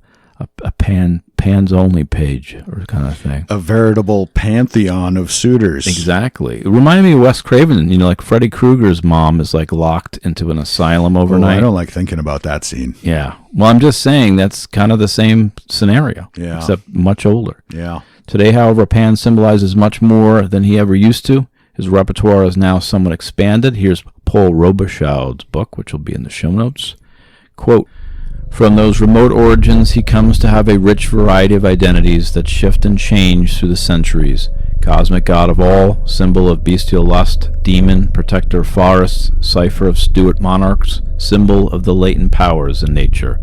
Pan's only page or kind of thing. A veritable pantheon of suitors. Exactly. It reminded me of Wes Craven. Like Freddy Krueger's mom is like locked into an asylum overnight. I don't like thinking about that scene. Yeah. Well, I'm just saying that's kind of the same scenario. Yeah. Except much older. Yeah. Today, however, Pan symbolizes much more than he ever used to. His repertoire is now somewhat expanded. Here's Paul Robichaud's book, which will be in the show notes. Quote, "From those remote origins, he comes to have a rich variety of identities that shift and change through the centuries. Cosmic god of all, symbol of bestial lust, demon, protector of forests, cipher of Stuart monarchs, symbol of the latent powers in nature.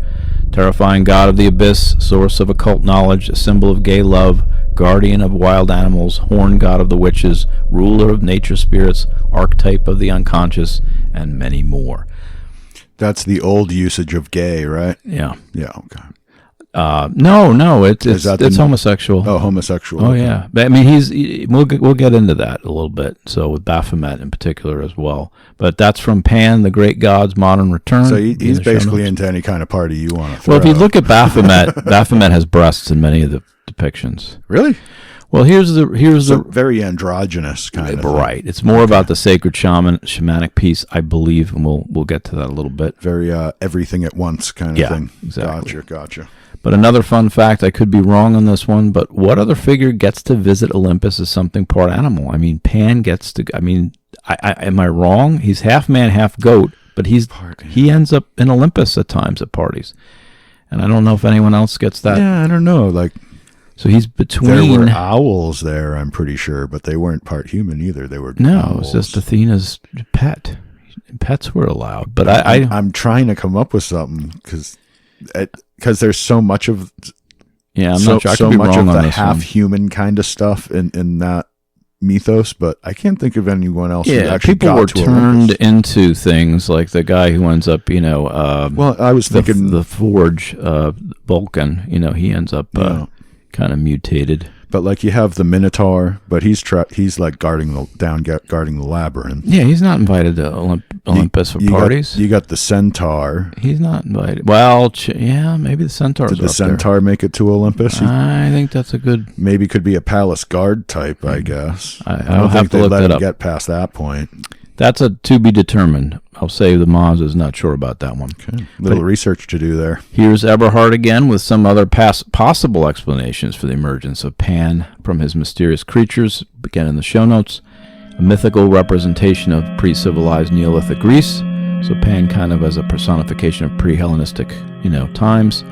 terrifying god of the abyss, source of occult knowledge, a symbol of gay love, guardian of wild animals, horn god of the witches, ruler of nature spirits, archetype of the unconscious, and many more. That's the old usage of gay, right? Yeah. Yeah, okay. No, it's homosexual. Oh, homosexual. Oh, okay. yeah. But, I mean, we'll get into that a little bit. So with Baphomet in particular as well. But that's from Pan, the Great God's Modern Return. So he's basically into any kind of party you want to throw. Well, if you look at Baphomet, Baphomet has breasts in many of the depictions. Really? Well, here's the very androgynous kind of right. thing. It's more about the sacred shamanic piece, I believe, and we'll get to that a little bit. Very everything at once kind of thing. Exactly. Gotcha. But another fun fact, I could be wrong on this one, but what other figure gets to visit Olympus as something part animal? I mean, Pan gets to. I mean, am I wrong? He's half man, half goat, but he ends up in Olympus at times at parties, and I don't know if anyone else gets that. Yeah, I don't know. Like, so he's between. There were owls there, I'm pretty sure, but they weren't part human either. They were no. owls. It was just Athena's pet. Pets were allowed, but I'm trying to come up with something because there's so much of I'm not sure. I could so be much wrong of on the this half one. human kind of stuff in that mythos, but I can't think of anyone else who actually people got were to turned Olympus. into things like the guy who ends up, well, I was thinking the Forge Vulcan. He ends up kind of mutated. But like you have the Minotaur, but he's like guarding the labyrinth. Yeah, he's not invited to Olympus for parties. You got the Centaur. He's not invited. Well, maybe the Centaur's Did the up Centaur make it to Olympus? I think that's a good. Maybe could be a palace guard type, I guess. I'll don't have think to they look let that him up. get past that point. That's a to be determined. I'll say the Maz is not sure about that one. Okay. Little research to do there. Here's Eberhard again with some other possible explanations for the emergence of Pan from his mysterious creatures, again in the show notes. A mythical representation of pre-civilized Neolithic Greece, so Pan kind of as a personification of pre-Hellenistic, times.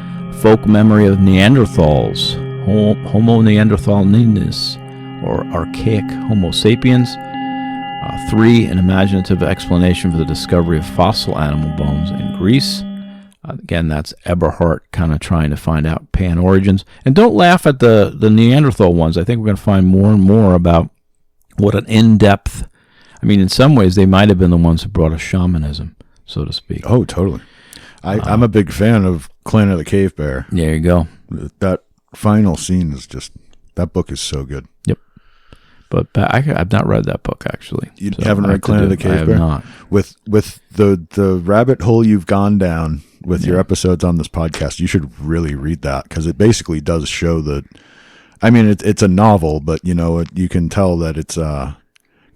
Folk memory of Neanderthals, Homo neanderthalensis, or archaic Homo sapiens. 3, an imaginative explanation for the discovery of fossil animal bones in Greece. Again, that's Eberhard kind of trying to find out Pan origins. And don't laugh at the Neanderthal ones. I think we're going to find more and more about what an in-depth... I mean, in some ways, they might have been the ones who brought us shamanism, so to speak. Oh, totally. I'm a big fan of Clan of the Cave Bear. There you go. That final scene is just... That book is so good. Yep. But I've not read that book, actually. You haven't read Clan of the Cave Bear? I have not. With the rabbit hole you've gone down with your episodes on this podcast, you should really read that, because it basically does show that... I mean, it's a novel, but, you can tell that it's kind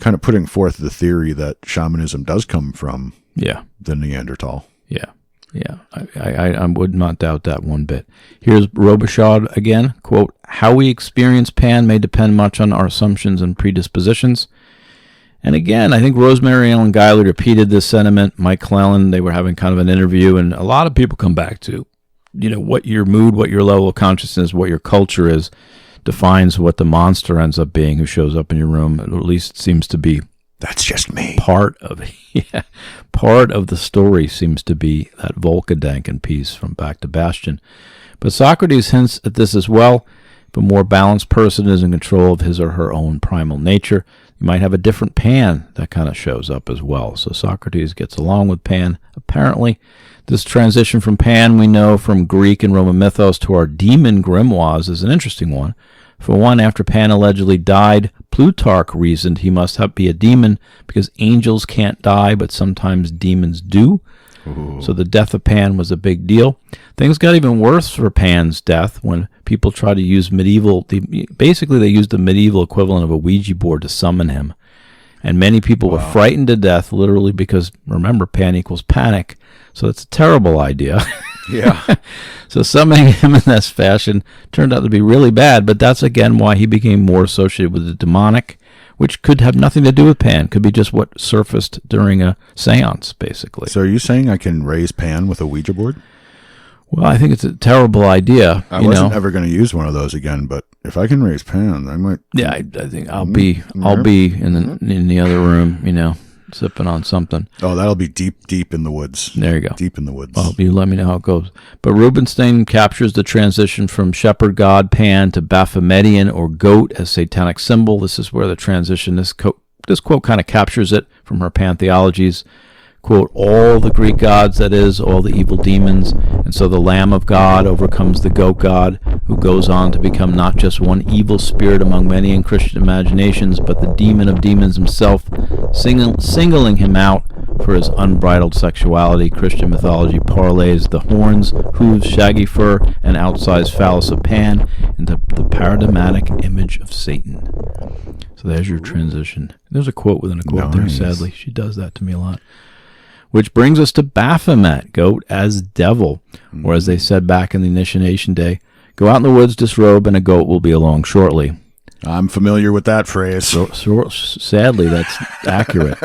of putting forth the theory that shamanism does come from the Neanderthal. Yeah. Yeah, I would not doubt that one bit. Here's Robichaud again, quote, "How we experience Pan may depend much on our assumptions and predispositions." And again, I think Rosemary Ellen Guiley repeated this sentiment. Mike Clellan, they were having kind of an interview, and a lot of people come back to, what your mood, what your level of consciousness, what your culture is, defines what the monster ends up being who shows up in your room. At least seems to be That's just me. Part of the story seems to be that Volkadanken piece from Back to Bastion. But Socrates hints at this as well. If a more balanced person is in control of his or her own primal nature, you might have a different Pan that kind of shows up as well. So Socrates gets along with Pan, apparently. This transition from Pan, we know from Greek and Roman mythos to our demon grimoires, is an interesting one. For one, after Pan allegedly died, Plutarch reasoned he must be a demon because angels can't die, but sometimes demons do. Ooh. So the death of Pan was a big deal. Things got even worse for Pan's death when people tried to use they used the medieval equivalent of a Ouija board to summon him. And many people were frightened to death, literally, because, remember, Pan equals panic. So it's a terrible idea. Yeah. So summoning him in this fashion turned out to be really bad, but that's, again, why he became more associated with the demonic, which could have nothing to do with Pan. Could be just what surfaced during a seance, basically. So are you saying I can raise Pan with a Ouija board? Well, I think it's a terrible idea. I wasn't ever going to use one of those again, but if I can raise Pan, I might. Yeah, I think I'll be in the other room, sipping on something. Oh, that'll be deep in the woods. There you go. Deep in the woods. Well, you let me know how it goes. But Rubenstein captures the transition from shepherd god Pan to Baphometian or goat as satanic symbol. This is where the transition, this quote kind of captures it from her Pantheologies. Quote, all the Greek gods, that is, all the evil demons, and so the Lamb of God overcomes the goat god, who goes on to become not just one evil spirit among many in Christian imaginations, but the demon of demons himself, singling him out for his unbridled sexuality. Christian mythology parlays the horns, hooves, shaggy fur, and outsized phallus of Pan into the paradigmatic image of Satan. So there's your transition. There's a quote within a quote there, sadly. She does that to me a lot. Which brings us to Baphomet, goat as devil, or as they said back in the initiation day, go out in the woods, disrobe, and a goat will be along shortly. I'm familiar with that phrase. So sadly, that's accurate.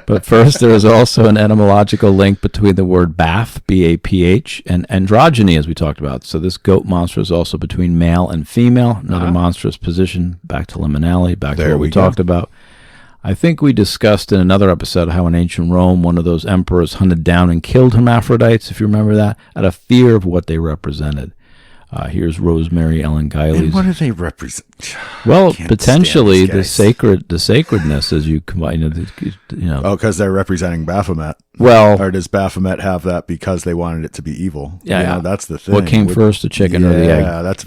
But first, there is also an etymological link between the word Baph, B-A-P-H, and androgyny, as we talked about. So this goat monster is also between male and female, another monstrous position, back to liminality, back to what we talked about. I think we discussed in another episode how in ancient Rome, one of those emperors hunted down and killed hermaphrodites, if you remember that, out of fear of what they represented. Here's Rosemary Ellen Guiley's. And what do they represent? Well, potentially the sacredness, as you combine, Oh, because they're representing Baphomet. Well, or does Baphomet have that because they wanted it to be evil? Yeah, that's the thing. What came first, the chicken or the egg? Yeah, that's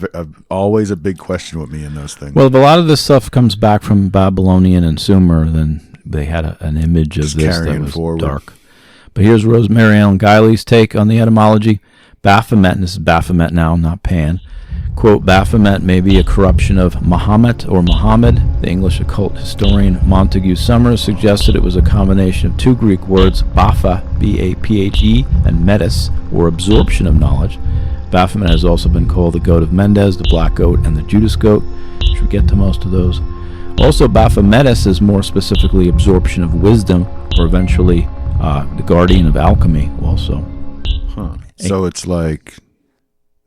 always a big question with me in those things. Well, a lot of this stuff comes back from Babylonian and Sumer. Then they had an image of this that was forward. Dark. But here's Rosemary Ellen Guiley's take on the etymology. Baphomet, and this is Baphomet now, not Pan. Quote, Baphomet may be a corruption of Mahomet or Muhammad. The English occult historian Montague Summers suggested it was a combination of two Greek words, Bapha, B-A-P-H-E, and Metis, or absorption of knowledge. Baphomet has also been called the Goat of Mendes, the Black Goat, and the Judas Goat. Should we get to most of those? Also, Baphometus is more specifically absorption of wisdom, or eventually the guardian of alchemy also. Huh. So it's like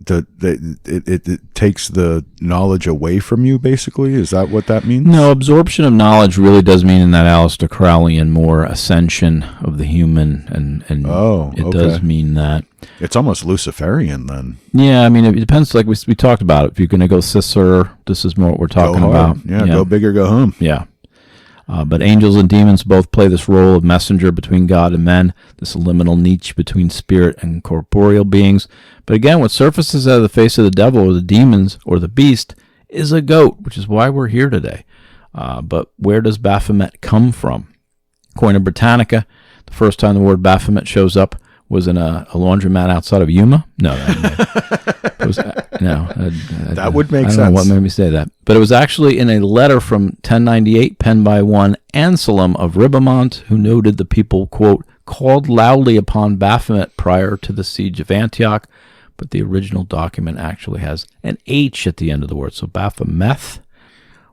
it takes the knowledge away from you, basically? Is that what that means? No, absorption of knowledge really does mean in that Aleister Crowley and more ascension of the human, and it does mean that. It's almost Luciferian then. Yeah, I mean, it depends, like we talked about. If you're going to go Cicero, this is more what we're talking about. Yeah, go big or go home. Yeah. But angels and demons both play this role of messenger between God and men, this liminal niche between spirit and corporeal beings. But again, what surfaces out of the face of the devil or the demons or the beast is a goat, which is why we're here today. But where does Baphomet come from? According to Britannica, the first time the word Baphomet shows up was in a laundromat outside of Yuma. No, that would make sense. I don't know what made me say that. But it was actually in a letter from 1098 penned by one Anselm of Ribamont, who noted the people, quote, called loudly upon Baphomet prior to the siege of Antioch. But the original document actually has an H at the end of the word. So Baphomet,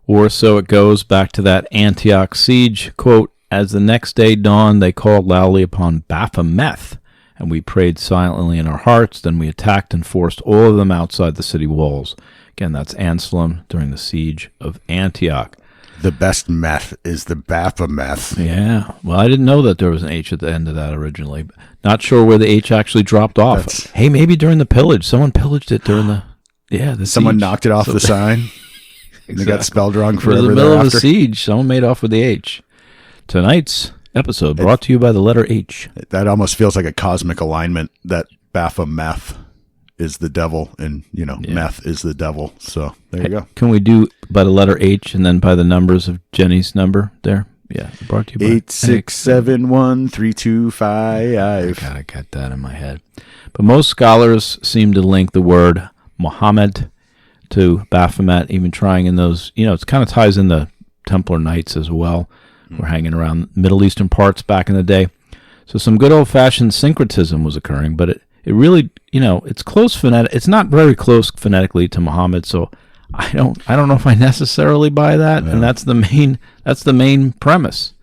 or so it goes back to that Antioch siege, quote, as the next day dawned, they called loudly upon Baphomet. And we prayed silently in our hearts. Then we attacked and forced all of them outside the city walls. Again, that's Anselm during the siege of Antioch. The best meth is the Baphomet. Yeah. Well, I didn't know that there was an H at the end of that originally. Not sure where the H actually dropped off. Hey, maybe during the pillage. Someone pillaged it during the Someone siege. Knocked it off the sign. Exactly. They got spelled wrong forever. In the middle of the siege, someone made off with the H. Tonight's episode brought to you by the letter H. That almost feels like a cosmic alignment, that Baphomet is the devil and, meth is the devil. So there you go. Can we do by the letter H and then by the numbers of Jenny's number there? Yeah, brought to you by 8671325. I gotta get that in my head. But most scholars seem to link the word Muhammad to Baphomet, even trying in those, it kind of ties in the Templar Knights as well. We're hanging around Middle Eastern parts back in the day. So some good old-fashioned syncretism was occurring, but it really, it's close phonetic. It's not very close phonetically to Muhammad, so I don't know if I necessarily buy that, and that's the main premise.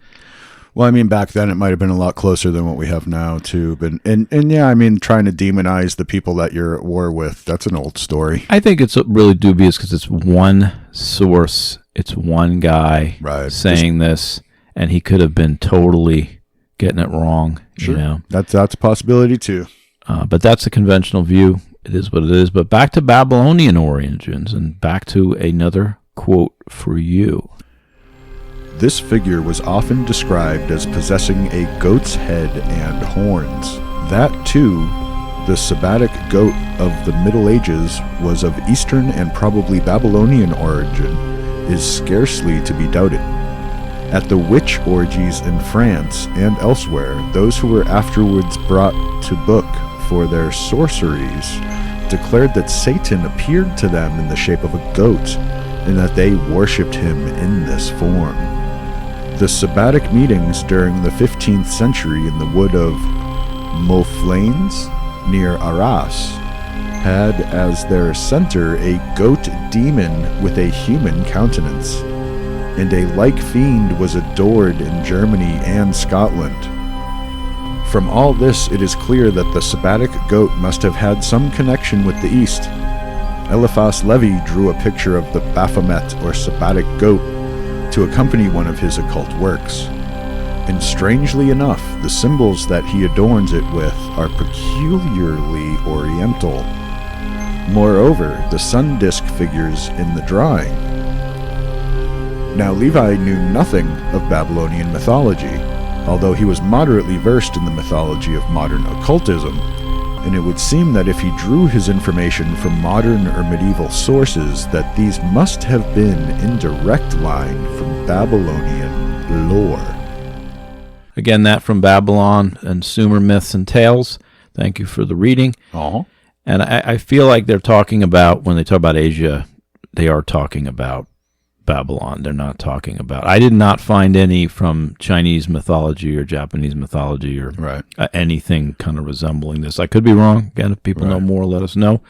Well, I mean, back then it might have been a lot closer than what we have now, too. But and yeah, I mean, trying to demonize the people that you're at war with, that's an old story. I think it's really dubious because it's one source, it's one guy saying this. and he could have been totally getting it wrong. Sure. You know, That's a possibility too. but that's a conventional view. It is what it is. But back to Babylonian origins, and back to another quote for you. This figure was often described as possessing a goat's head and horns. That, too, the Sabbatic goat of the Middle Ages, was of Eastern and probably Babylonian origin, is scarcely to be doubted. At the witch orgies in France and elsewhere, those who were afterwards brought to book for their sorceries declared that Satan appeared to them in the shape of a goat, and that they worshipped him in this form. The Sabbatic meetings during the 15th century in the wood of Mouflanes, near Arras, had as their center a goat demon with a human countenance, and a like fiend was adored in Germany and Scotland. From all this, it is clear that the Sabbatic goat must have had some connection with the East. Eliphas Levi drew a picture of the Baphomet or Sabbatic goat to accompany one of his occult works. And strangely enough, the symbols that he adorns it with are peculiarly oriental. Moreover, the sun disk figures in the drawing. Now, Levi knew nothing of Babylonian mythology, although he was moderately versed in the mythology of modern occultism, and it would seem that if he drew his information from modern or medieval sources, that these must have been in direct line from Babylonian lore. Again, that from Babylon and Sumer Myths and Tales. Thank you for the reading. Uh-huh. And I feel like they're talking about, when they talk about Asia, they are talking about Babylon. They're not talking about... I did not find any from Chinese mythology or Japanese mythology or Right. Anything kind of resembling this. I could be wrong. Again, if people know more, let us know.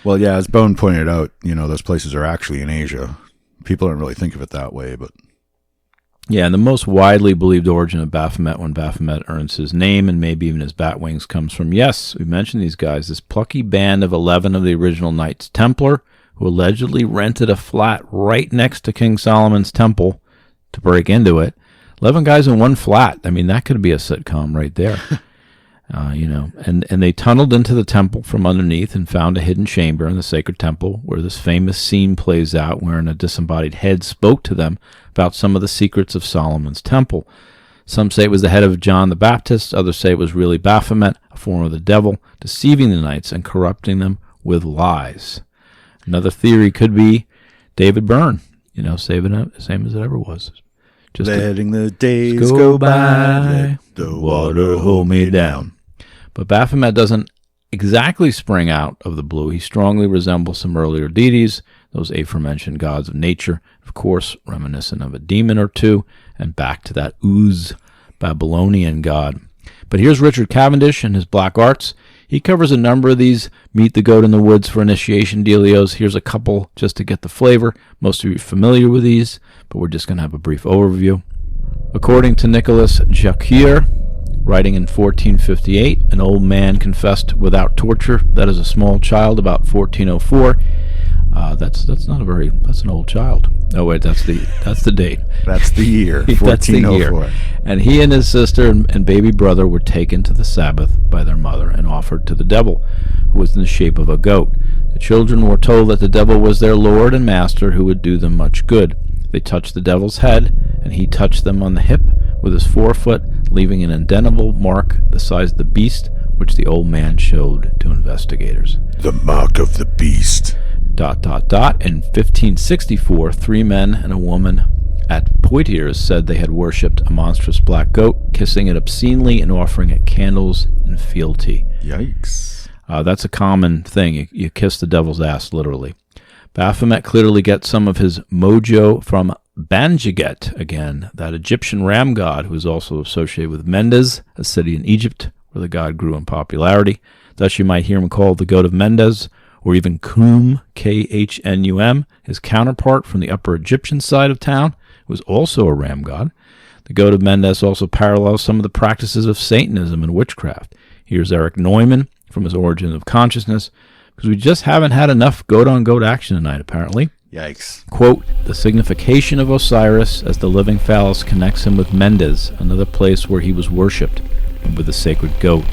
Well, yeah, as Bone pointed out, those places are actually in Asia. People don't really think of it that way, but... Yeah, and the most widely believed origin of Baphomet, when Baphomet earns his name and maybe even his bat wings, comes from, yes, we mentioned these guys, this plucky band of 11 of the original Knights Templar, who allegedly rented a flat right next to King Solomon's temple to break into it. 11 guys in one flat. I mean, that could be a sitcom right there. And they tunneled into the temple from underneath and found a hidden chamber in the sacred temple where this famous scene plays out, wherein a disembodied head spoke to them about some of the secrets of Solomon's temple. Some say it was the head of John the Baptist. Others say it was really Baphomet, a form of the devil, deceiving the knights and corrupting them with lies. Another theory could be David Byrne, saving it, same as it ever was. Just letting the days go by, let the water hold me down. But Baphomet doesn't exactly spring out of the blue. He strongly resembles some earlier deities, those aforementioned gods of nature, of course, reminiscent of a demon or two, and back to that Uz, Babylonian god. But here's Richard Cavendish and his black arts. He covers a number of these Meet the Goat in the Woods for initiation dealios. Here's a couple just to get the flavor. Most of you are familiar with these, but we're just going to have a brief overview. According to Nicholas Jacquier, writing in 1458, an old man confessed without torture that as a small child, about 1404. That's an old child. Oh wait, that's the date. That's the year, 1404. That's the year. And he and his sister and baby brother were taken to the Sabbath by their mother and offered to the devil, who was in the shape of a goat. The children were told that the devil was their lord and master who would do them much good. They touched the devil's head, and he touched them on the hip with his forefoot, leaving an indelible mark the size of the beast, which the old man showed to investigators. The mark of the beast. ... In 1564, 3 men and a woman at Poitiers said they had worshipped a monstrous black goat, kissing it obscenely and offering it candles and fealty. Yikes. That's a common thing. You kiss the devil's ass, literally. Baphomet clearly gets some of his mojo from Banjaget, again, that Egyptian ram god who is also associated with Mendes, a city in Egypt where the god grew in popularity. Thus you might hear him called the Goat of Mendes, or even Khnum, Khnum, his counterpart from the Upper Egyptian side of town, was also a ram god. The Goat of Mendes also parallels some of the practices of Satanism and witchcraft. Here's Eric Neumann from his Origin of Consciousness, because we just haven't had enough goat-on-goat action tonight, apparently. Yikes. Quote, the signification of Osiris as the living phallus connects him with Mendes, another place where he was worshipped, and with the sacred goat.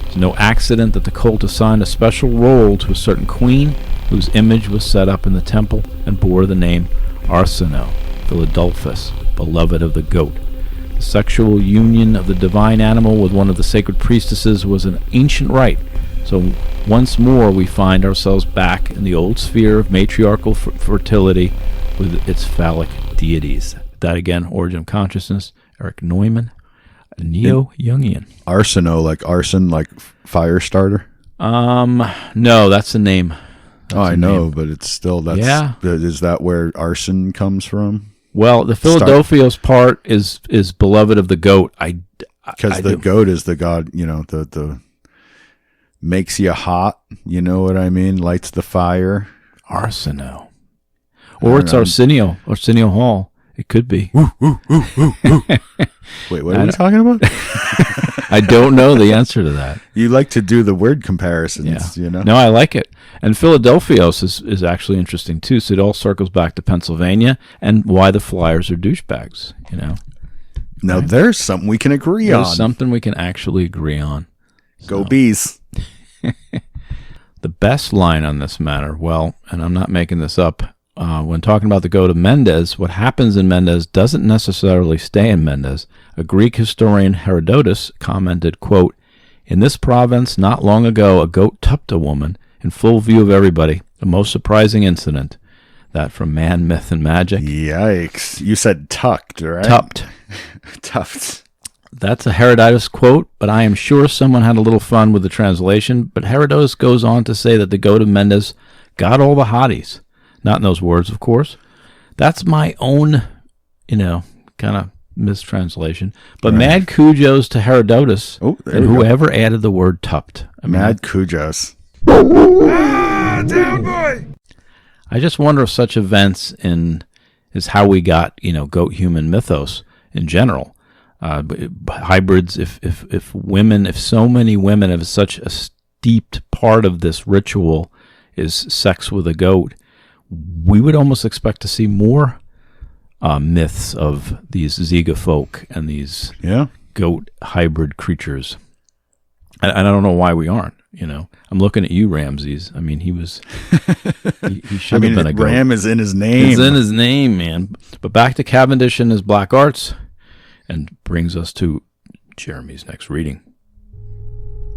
It's no accident that the cult assigned a special role to a certain queen whose image was set up in the temple and bore the name Arsinoe, Philadelphus, beloved of the goat. The sexual union of the divine animal with one of the sacred priestesses was an ancient rite, so once more we find ourselves back in the old sphere of matriarchal fertility with its phallic deities. That again, Origin of Consciousness, Eric Neumann, a neo-Jungian. Arsinoe, like arson, like fire starter? No, that's the name. I know, but it's still, is that where arson comes from? Well, the Philadelphia's part is beloved of the goat. Because the goat is the god, the makes you hot, you know what I mean? Lights the fire. Arsinoe. Or it's Arsenio Hall. It could be. Wait, what are you talking about? I don't know the answer to that. You like to do the word comparisons, you know? No, I like it. And Philadelphios is actually interesting, too. So it all circles back to Pennsylvania and why the Flyers are douchebags, Now, there's something we can agree on. There's something we can actually agree on. Go Bees. The best line on this matter, well, and I'm not making this up, when talking about the Goat of Mendes, what happens in Mendes doesn't necessarily stay in Mendes. A Greek historian, Herodotus, commented, quote, in this province, not long ago, a goat tupped a woman in full view of everybody. A most surprising incident. That from Man, Myth, and Magick. Yikes. You said tucked, right? Tupped. Tupped. That's a Herodotus quote, but I am sure someone had a little fun with the translation. But Herodotus goes on to say that the Goat of Mendes got all the hotties. Not in those words, of course. That's my own, kind of mistranslation. But right. Mad Cujos to Herodotus, and whoever added the word tupped. Mad Cujos. Down boy! I just wonder if such events is how we got, goat-human mythos in general. Hybrids, if so many women have such a steeped part of this ritual is sex with a goat, we would almost expect to see more myths of these Ziga-folk and these goat hybrid creatures. I don't know why we aren't. I'm looking at you, Ramses. I mean, he should have been a goat. Ram is in his name. It's in his name, man. But back to Cavendish and his black arts, and brings us to Jeremy's next reading.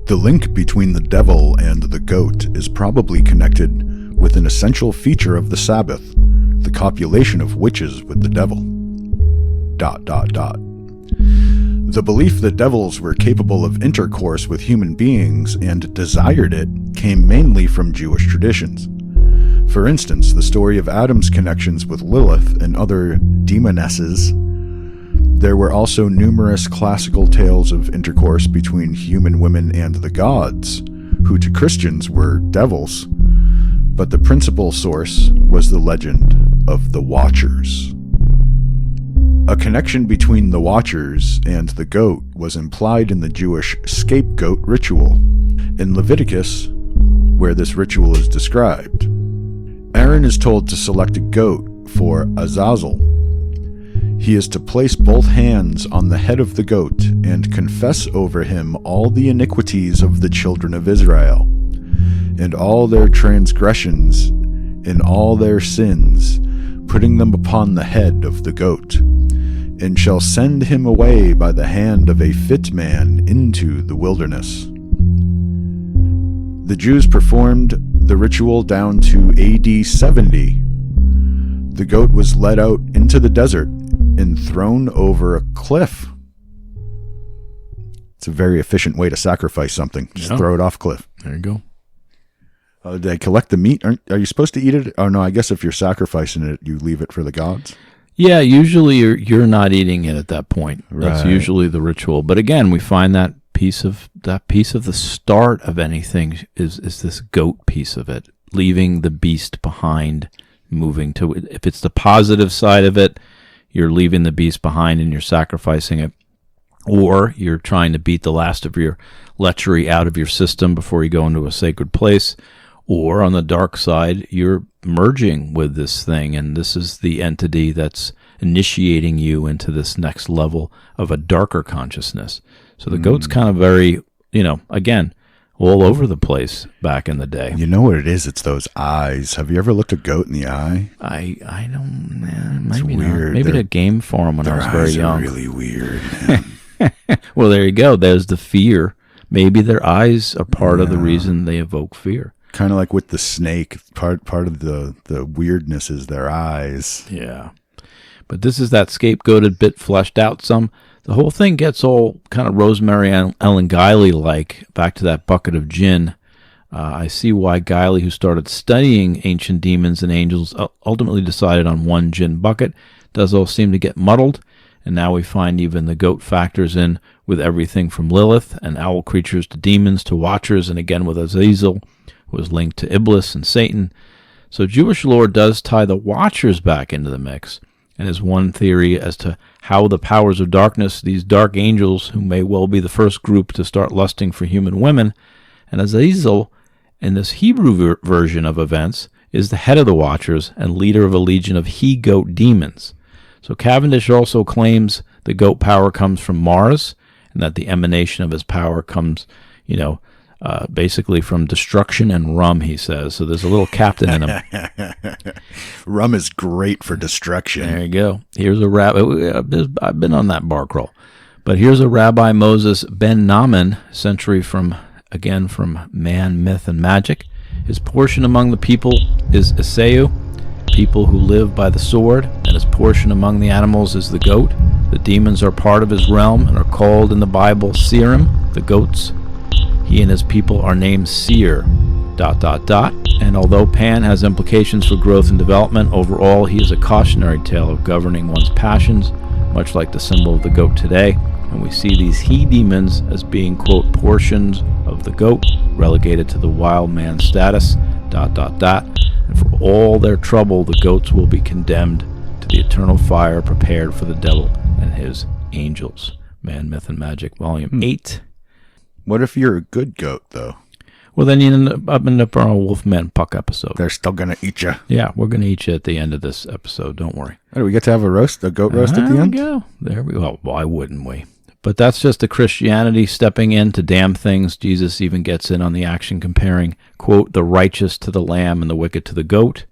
The link between the devil and the goat is probably connected with an essential feature of the Sabbath, the copulation of witches with the devil. ... The belief that devils were capable of intercourse with human beings and desired it came mainly from Jewish traditions. For instance, the story of Adam's connections with Lilith and other demonesses. There were also numerous classical tales of intercourse between human women and the gods, who to Christians were devils. But the principal source was the legend of the Watchers. A connection between the Watchers and the goat was implied in the Jewish scapegoat ritual. In Leviticus, where this ritual is described, Aaron is told to select a goat for Azazel. He is to place both hands on the head of the goat and confess over him all the iniquities of the children of Israel, and all their transgressions, and all their sins, putting them upon the head of the goat, and shall send him away by the hand of a fit man into the wilderness. The Jews performed the ritual down to AD 70. The goat was led out into the desert and thrown over a cliff. It's a very efficient way to sacrifice something. Just throw it off a cliff. There you go. They collect the meat. Are you supposed to eat it? Oh, no, I guess if you're sacrificing it, you leave it for the gods. Yeah, usually you're not eating it at that point. Right. That's usually the ritual. But again, we find that piece of the start of anything is this goat piece of it, leaving the beast behind, moving to, if it's the positive side of it, you're leaving the beast behind and you're sacrificing it, or you're trying to beat the last of your lechery out of your system before you go into a sacred place, Or on the dark side, you're merging with this thing, and this is the entity that's initiating you into this next level of a darker consciousness. So the goat's kind of very, again, all over the place back in the day. You know what it is? It's those eyes. Have you ever looked a goat in the eye? I don't, maybe weird. not. Maybe at a game forum when I was very young. They're really weird. Well, there you go. There's the fear. Maybe their eyes are part of the reason they evoke fear. Kind of like with the snake. Part of the weirdness is their eyes. Yeah. But this is that scapegoated bit fleshed out some. The whole thing gets all kind of Rosemary Ellen Guiley-like, back to that bucket of gin. I see why Guiley, who started studying ancient demons and angels, ultimately decided on one gin bucket. Does all seem to get muddled, and now we find even the goat factors in with everything from Lilith and owl creatures to demons to watchers, and again with Azazel, who is linked to Iblis and Satan. So Jewish lore does tie the watchers back into the mix, and is one theory as to how the powers of darkness, these dark angels, who may well be the first group to start lusting for human women, and Azazel, in this Hebrew version of events, is the head of the Watchers and leader of a legion of he-goat demons. So Cavendish also claims the goat power comes from Mars, and that the emanation of his power comes, basically from destruction and rum, he says. So there's a little captain in him. Rum is great for destruction. There you go. Here's a rabbi. I've been on that bar crawl. But here's a Rabbi Moses ben Naaman, century from Man, Myth, and Magic. His portion among the people is Esau, people who live by the sword, and his portion among the animals is the goat. The demons are part of his realm and are called in the Bible Seirim, the goats. He and his people are named Seir, ... And although Pan has implications for growth and development, overall he is a cautionary tale of governing one's passions, much like the symbol of the goat today. And we see these he-demons as being, quote, portions of the goat, relegated to the wild man status, ... And for all their trouble, the goats will be condemned to the eternal fire prepared for the devil and his angels. Man, Myth, and Magic, Volume 8. What if you're a good goat, though? Well, then you end up on a Wolfman Puck episode. They're still going to eat you. Yeah, we're going to eat you at the end of this episode. Don't worry. Oh, do we get to have a goat roast at the end? There we go. Well, why wouldn't we? But that's just the Christianity stepping in to damn things. Jesus even gets in on the action comparing, quote, the righteous to the lamb and the wicked to the goat.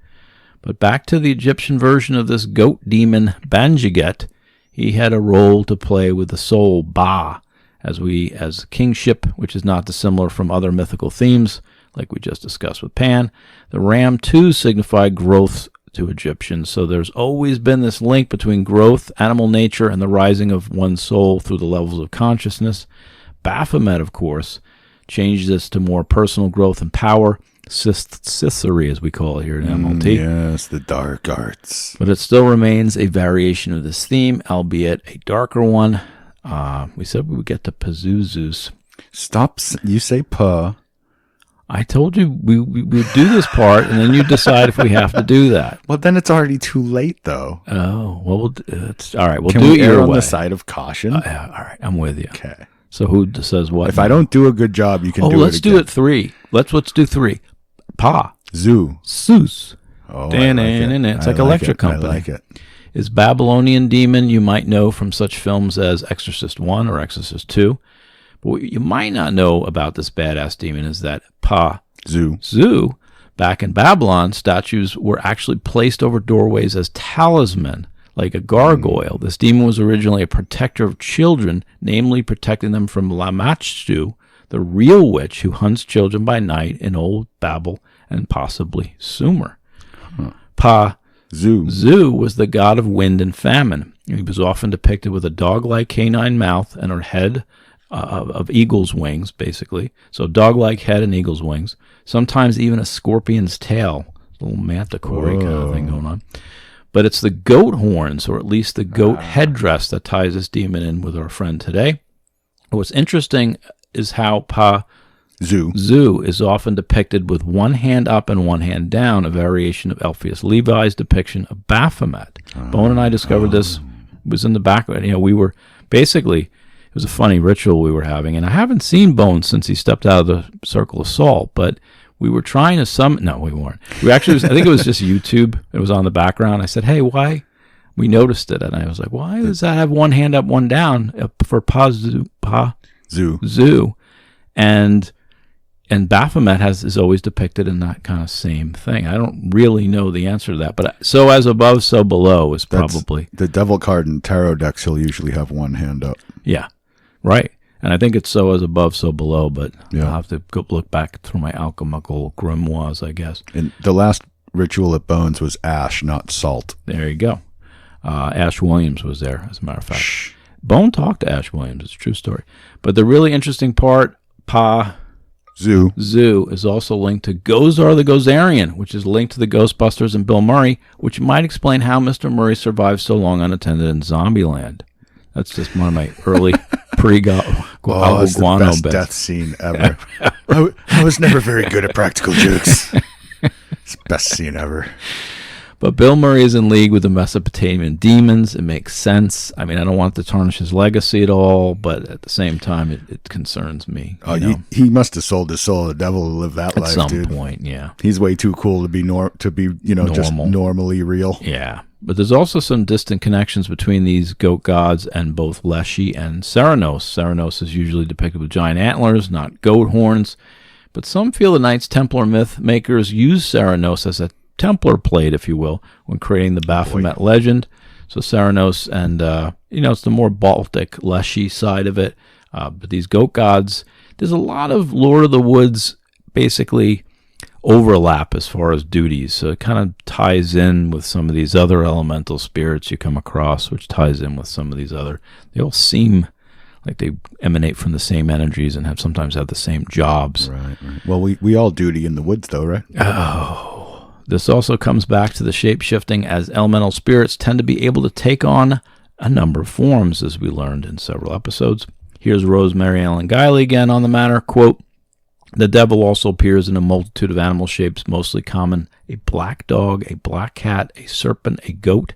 But back to the Egyptian version of this goat demon, Banjiget. He had a role to play with the soul, Ba, as kingship, which is not dissimilar from other mythical themes, like we just discussed with Pan. The ram, too, signified growth to Egyptians, so there's always been this link between growth, animal nature, and the rising of one's soul through the levels of consciousness. Baphomet, of course, changed this to more personal growth and power, Scythery, as we call it here in MLT. Yes, the dark arts. But it still remains a variation of this theme, albeit a darker one. We said we would get to Pazuzus. Stop. You say puh. I told you we would do this part, and then you decide if we have to do that. Well, then it's already too late, though. Oh, well, it's all right. We'll Can do we it your err on way. the side of caution? All right, I'm with you. Okay. So who says what? If I don't do a good job, you can do it again. Let's do it 3. Let's do 3. Pa. Zoo. Seuss. Oh, It's like Electric Company. I like it. Is Babylonian demon you might know from such films as Exorcist 1 or Exorcist 2. But what you might not know about this badass demon is that Pa Zoo, back in Babylon, statues were actually placed over doorways as talisman, like a gargoyle. This demon was originally a protector of children, namely protecting them from Lamachtu, the real witch who hunts children by night in Old Babel and possibly Sumer. Pa Zoo was the god of wind and famine. He was often depicted with a dog-like canine mouth and a head of eagle's wings, basically. So dog-like head and eagle's wings. Sometimes even a scorpion's tail, a little manticore kind of thing going on. But it's the goat horns, or at least the goat headdress, that ties this demon in with our friend today. What's interesting is how Pa Zoo is often depicted with one hand up and one hand down, a variation of Alpheus Levi's depiction of Baphomet. Bone and I discovered this. It was in the background. We were basically, it was a funny ritual we were having, and I haven't seen Bone since he stepped out of the circle of salt, but we were trying to no, we weren't. We actually, I think it was just YouTube. It was on the background. I said, hey, why? We noticed it. And I was like, why does that have one hand up, one down for Zoo? And Baphomet is always depicted in that kind of same thing. I don't really know the answer to that, but so as above, so below is probably. The devil card in tarot decks, he'll usually have one hand up. Yeah, right. And I think it's so as above, so below, but yeah. I'll have to go look back through my alchemical grimoires, I guess. And the last ritual at Bones was ash, not salt. There you go. Ash Williams was there, as a matter of fact. Shh. Bone talked to Ash Williams. It's a true story. But the really interesting part, Zoo is also linked to Gozar the Gozerian, which is linked to the Ghostbusters and Bill Murray, which might explain how Mr. Murray survived so long unattended in Zombieland. That's just one of my early pre-Guano it's the best bits. Death scene ever. I was never very good at practical jokes. It's the best scene ever. But Bill Murray is in league with the Mesopotamian demons. It makes sense. I mean, I don't want to tarnish his legacy at all, but at the same time, it concerns me. He must have sold his soul to the devil to live that life, dude. At some point, yeah. He's way too cool to be normal. Just normally real. Yeah. But there's also some distant connections between these goat gods and both Leshy and Ceranos. Ceranos is usually depicted with giant antlers, not goat horns. But some feel the Knights Templar myth makers use Ceranos as a Templar plate, if you will, when creating the Baphomet legend. So Ceranos and, it's the more Baltic, Leshy side of it. But these goat gods, there's a lot of Lord of the Woods, basically, overlap as far as duties. So it kind of ties in with some of these other elemental spirits you come across, which ties in with some of these other. They all seem like they emanate from the same energies and sometimes have the same jobs. Right. Well, we all duty in the woods, though, right? Oh. This also comes back to the shape-shifting, as elemental spirits tend to be able to take on a number of forms, as we learned in several episodes. Here's Rosemary Ellen Guiley again on the matter. Quote, the devil also appears in a multitude of animal shapes, mostly common: a black dog, a black cat, a serpent, a goat,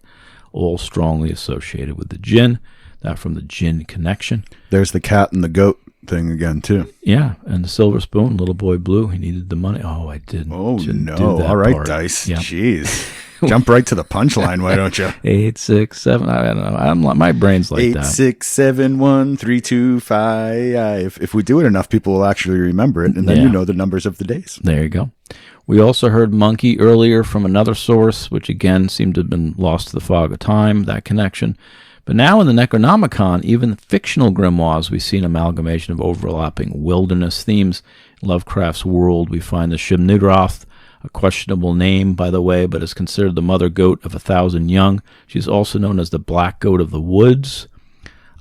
all strongly associated with the jinn. That from the jinn connection. There's the cat and the goat thing again, too. Yeah, and the silver spoon, little boy blue, he needed the money. Oh, I didn't. Oh, no. Do that all right, part. Dice. Yep. Jeez. Jump right to the punchline, why don't you? 8, 6, 7. I don't know. My brain's like 8, that. 6, 7, 1, 3, 2, 5. If we do it enough, people will actually remember it, and then you know the numbers of the days. There you go. We also heard monkey earlier from another source, which again seemed to have been lost to the fog of time, that connection. But now in the Necronomicon, even the fictional grimoires, we see an amalgamation of overlapping wilderness themes. In Lovecraft's world, we find the Shib-Niggurath, a questionable name, by the way, but is considered the mother goat of 1,000 young. She's also known as the Black Goat of the Woods.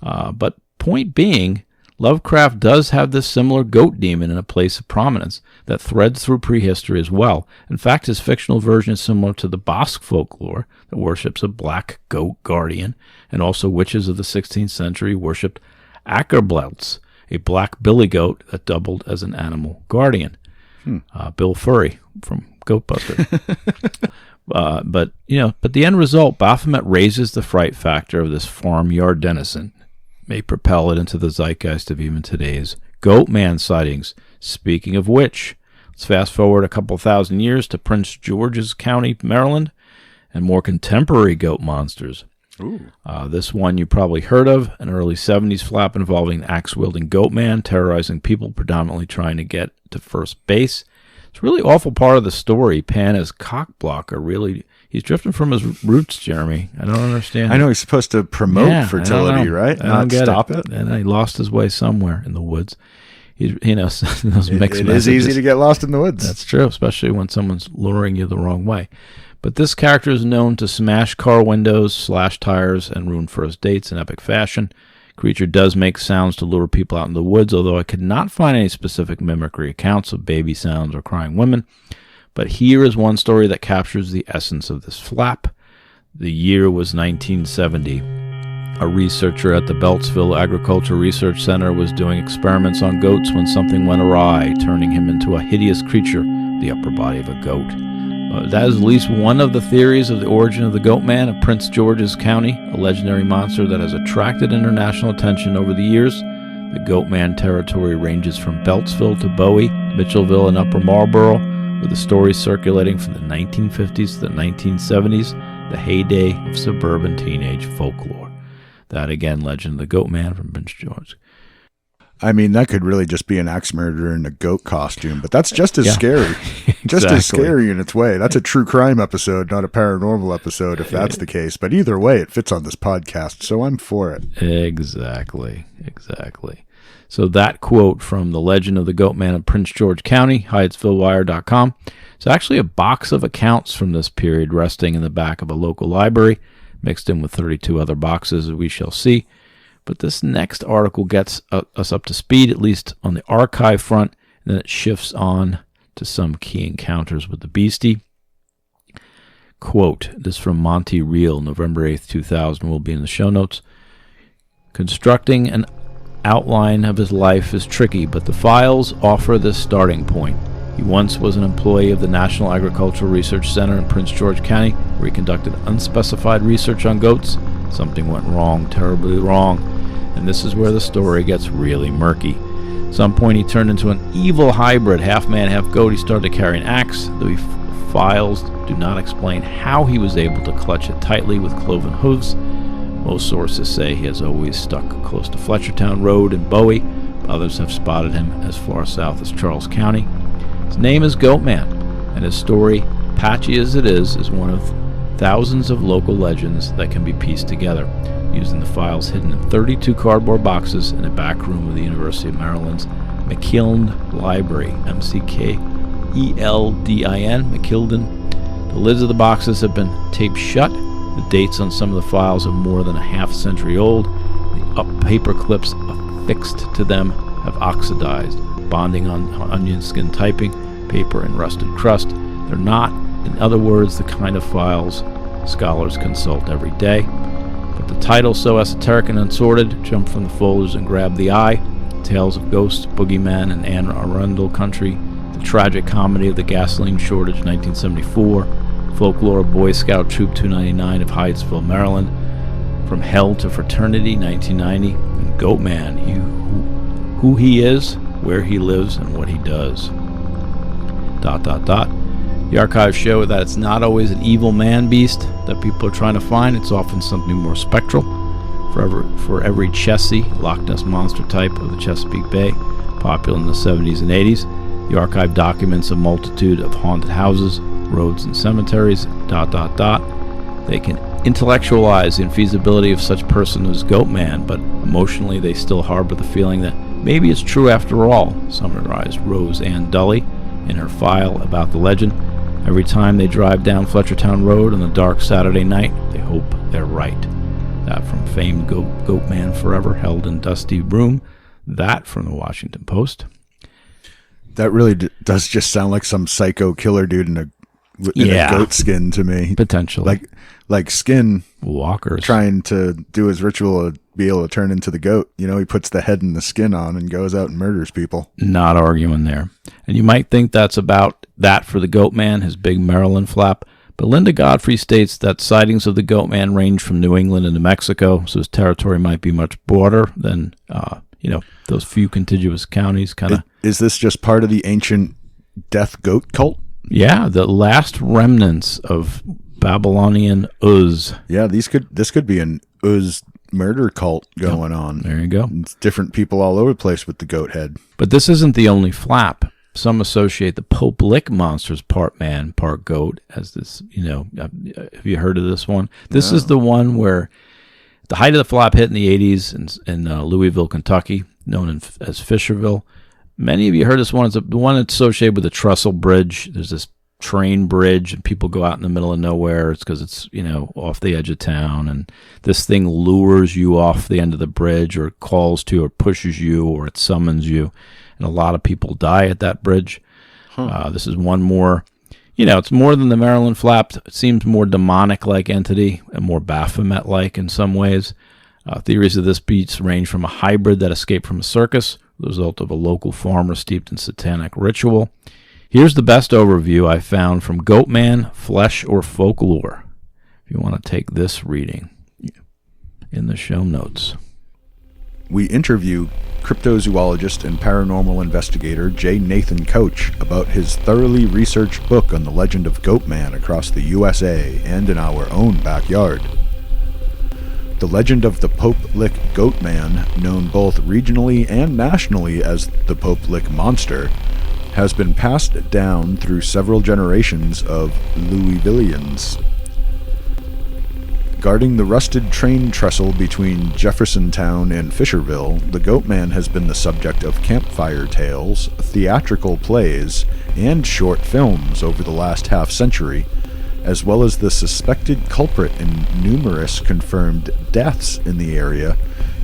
But point being, Lovecraft does have this similar goat demon in a place of prominence that threads through prehistory as well. In fact, his fictional version is similar to the Basque folklore that worships a black goat guardian, and also witches of the 16th century worshipped Ackerbelts, a black billy goat that doubled as an animal guardian. Bill Furry from Goatbusters. But the end result, Baphomet raises the fright factor of this farmyard denizen, may propel it into the zeitgeist of even today's Goatman sightings. Speaking of which, let's fast forward a couple thousand years to Prince George's County, Maryland, and more contemporary goat monsters. This one you probably heard of, an early 70s flap involving axe-wielding Goatman terrorizing people, predominantly trying to get to first base. It's a really awful part of the story. Pan is cockblocker, he's drifting from his roots, Jeremy. I don't understand. I know he's supposed to promote fertility, right? Not stop it. And he lost his way somewhere in the woods. Those mixed messages. It is easy to get lost in the woods. That's true, especially when someone's luring you the wrong way. But this character is known to smash car windows, slash tires, and ruin first dates in epic fashion. Creature does make sounds to lure people out in the woods, although I could not find any specific mimicry accounts of baby sounds or crying women. But here is one story that captures the essence of this flap. The year was 1970. A researcher at the Beltsville Agricultural Research Center was doing experiments on goats when something went awry, turning him into a hideous creature, the upper body of a goat. That is at least one of the theories of the origin of the Goatman of Prince George's County, a legendary monster that has attracted international attention over the years. The Goatman territory ranges from Beltsville to Bowie, Mitchellville, and Upper Marlboro. with the stories circulating from the 1950s to the 1970s, the heyday of suburban teenage folklore. That again, Legend of the Goatman from Prince George. I mean, that could really just be an axe murderer in a goat costume, but that's just as Yeah. scary. Just Exactly. as scary in its way. That's a true crime episode, not a paranormal episode, if that's the case. But either way, it fits on this podcast, so I'm for it. Exactly. So that quote from The Legend of the Goatman of Prince George County, HyattsvilleWire.com. It's actually a box of accounts from this period resting in the back of a local library, mixed in with 32 other boxes, as we shall see. But this next article gets us up to speed, at least on the archive front, and then it shifts on to some key encounters with the beastie. Quote, this from Monty Reel, November 8th, 2000, will be in the show notes. Constructing an outline of his life is tricky, but the files offer this starting point. He once was an employee of the National Agricultural Research Center in Prince George County, where he conducted unspecified research on goats. Something went wrong, terribly wrong, and this is where the story gets really murky. At some point he turned into an evil hybrid, half man, half goat. He started to carry an axe, though files do not explain how he was able to clutch it tightly with cloven hooves. Most sources say he has always stuck close to Fletchertown Road in Bowie. Others have spotted him as far south as Charles County. His name is Goatman, and his story, patchy as it is one of thousands of local legends that can be pieced together using the files hidden in 32 cardboard boxes in a back room of the University of Maryland's McKeeldin Library, M-C-K-E-L-D-I-N, McKeeldin. The lids of the boxes have been taped shut. The dates on some of the files are more than a half century old. The paper clips affixed to them have oxidized, bonding on onion skin typing, paper, and rusted crust. They're not, in other words, the kind of files scholars consult every day. But the title, so esoteric and unsorted, jumped from the folders and grabbed the eye. Tales of Ghosts, Boogeyman, and Anne Arundel Country, the tragic comedy of the gasoline shortage, 1974, Folklore Boy Scout Troop 299 of Hyattsville, Maryland, From Hell to Fraternity, 1990, and Goatman, who he is, where he lives, and what he does. ... The archives show that it's not always an evil man-beast that people are trying to find. It's often something more spectral. For every Chessie, Loch Ness Monster type of the Chesapeake Bay, popular in the 70s and 80s, the archive documents a multitude of haunted houses, roads, and cemeteries, ... They can intellectualize the infeasibility of such person as Goatman, but emotionally they still harbor the feeling that maybe it's true after all, summarized Rose Ann Dully in her file about the legend. Every time they drive down Fletchertown Road on a dark Saturday night, they hope they're right. That from famed Goatman Forever, held in dusty room. That from the Washington Post. That really does just sound like some psycho killer dude in a goat skin to me. Potentially. Like Skin Walkers. trying to do his ritual to be able to turn into the goat. You know, he puts the head and the skin on and goes out and murders people. Not arguing there. And you might think that's about that for the Goatman, his big Maryland flap. But Linda Godfrey states that sightings of the Goatman range from New England into Mexico, so his territory might be much broader than, those few contiguous counties. Is this just part of the ancient death goat cult? Yeah, the last remnants of Babylonian Uz. Yeah, this could be an Uz murder cult going on. There you go. It's different people all over the place with the goat head. But this isn't the only flap. Some associate the Pope Lick monsters, part man, part goat, as this, have you heard of this one? This is the one where the height of the flap hit in the 80s in Louisville, Kentucky, known as Fisherville. Many of you heard this one. It's the one that's associated with the Trestle Bridge. There's this train bridge, and people go out in the middle of nowhere. It's because it's, off the edge of town, and this thing lures you off the end of the bridge, or it calls to you, or pushes you, or it summons you. And a lot of people die at that bridge. This is one more, it's more than the Maryland flap. It seems more demonic-like entity and more Baphomet-like in some ways. Theories of this beast range from a hybrid that escaped from a circus, the result of a local farmer steeped in satanic ritual. Here's the best overview I found from Goatman, Flesh or Folklore, if you want to take this reading in the show notes. we interview cryptozoologist and paranormal investigator J. Nathan Couch about his thoroughly researched book on the legend of Goatman across the USA and in our own backyard. The legend of the Pope Lick Goatman, known both regionally and nationally as the Pope Lick Monster, has been passed down through several generations of Louisvillians. Guarding the rusted train trestle between Jeffersontown and Fisherville, the Goatman has been the subject of campfire tales, theatrical plays, and short films over the last half-century, as well as the suspected culprit in numerous confirmed deaths in the area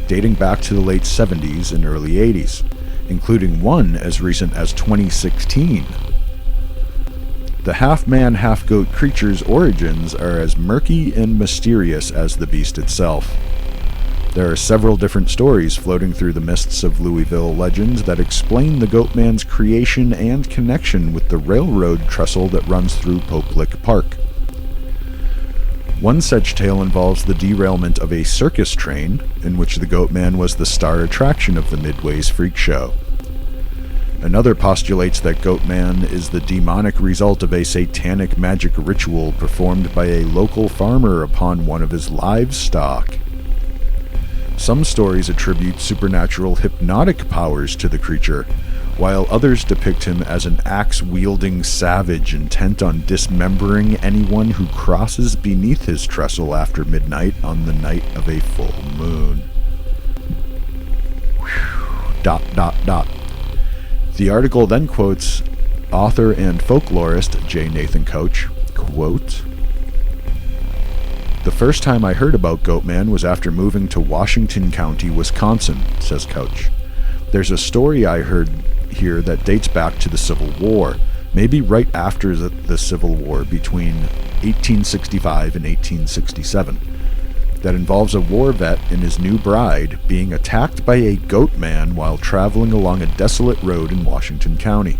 dating back to the late 70s and early 80s, including one as recent as 2016. The half-man, half-goat creature's origins are as murky and mysterious as the beast itself. There are several different stories floating through the mists of Louisville legends that explain the Goatman's creation and connection with the railroad trestle that runs through Pope Lick Park. One such tale involves the derailment of a circus train, in which the Goatman was the star attraction of the Midway's freak show. Another postulates that Goatman is the demonic result of a satanic magic ritual performed by a local farmer upon one of his livestock. Some stories attribute supernatural hypnotic powers to the creature, while others depict him as an axe-wielding savage intent on dismembering anyone who crosses beneath his trestle after midnight on the night of a full moon. Whew. ... The article then quotes author and folklorist J. Nathan Couch, quote, "The first time I heard about Goatman was after moving to Washington County, Wisconsin," says Couch. "There's a story I heard here that dates back to the Civil War, maybe right after the Civil War between 1865 and 1867. That involves a war vet and his new bride being attacked by a goat man while traveling along a desolate road in Washington County.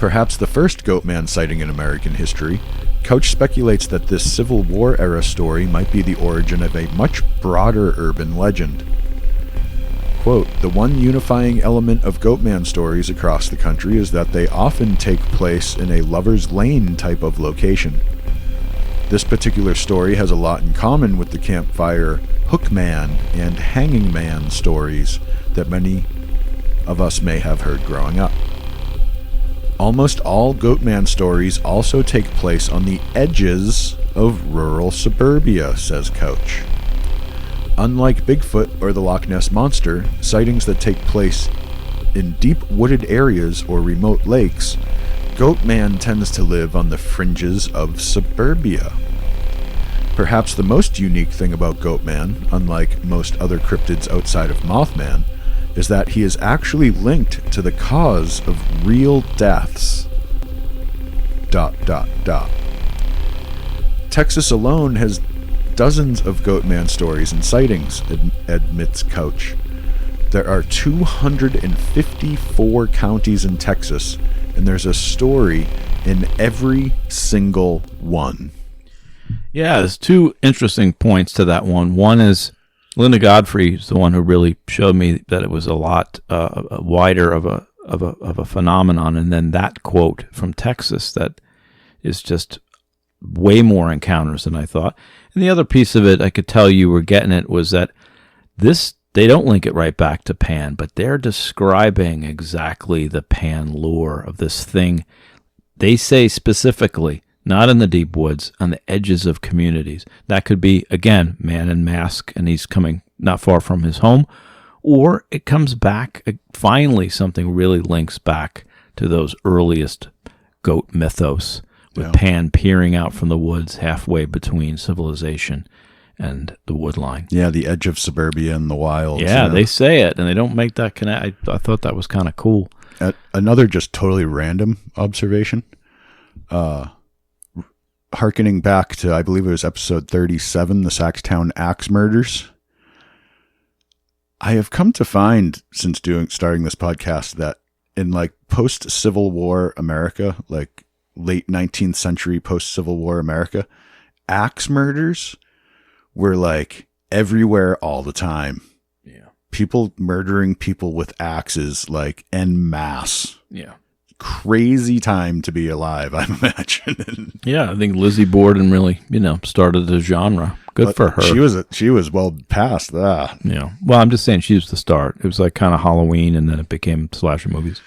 Perhaps the first Goatman sighting in American history, Couch speculates that this Civil War era story might be the origin of a much broader urban legend. Quote, "The one unifying element of Goatman stories across the country is that they often take place in a lover's lane type of location. This particular story has a lot in common with the campfire Hookman and Hanging Man stories that many of us may have heard growing up. Almost all Goatman stories also take place on the edges of rural suburbia," says Couch. "Unlike Bigfoot or the Loch Ness Monster, sightings that take place in deep wooded areas or remote lakes, Goatman tends to live on the fringes of suburbia. Perhaps the most unique thing about Goatman, unlike most other cryptids outside of Mothman, is that he is actually linked to the cause of real deaths. ... Texas alone has dozens of Goatman stories and sightings," admits Couch. "There are 254 counties in Texas, and there's a story in every single one." Yeah, there's two interesting points to that one. One is Linda Godfrey is the one who really showed me that it was a lot wider of a phenomenon, and then that quote from Texas that is just way more encounters than I thought. And the other piece of it, I could tell you were getting it, was that this, they don't link it right back to Pan, but they're describing exactly the Pan lore of this thing. They say specifically, not in the deep woods, on the edges of communities. That could be, again, man in mask, and he's coming not far from his home, or it comes back, finally something really links back to those earliest goat mythos, with Pan peering out from the woods halfway between civilization and the woodline. Yeah, the edge of suburbia and the wilds. Yeah, they say it, and they don't make that connect. I thought that was kind of cool. Another just totally random observation. Harkening back to, I believe it was episode 37, the Saxtown Axe Murders. I have come to find, since starting this podcast, that in like post-Civil War America, like late 19th century post-Civil War America, axe murders were like everywhere all the time. Yeah. People murdering people with axes, like, en masse. Yeah. Crazy time to be alive, I imagine. Yeah, I think Lizzie Borden really, started the genre. Good But for her. She was well past that. Yeah. Well, I'm just saying she was the start. It was like kind of Halloween, and then it became slasher movies.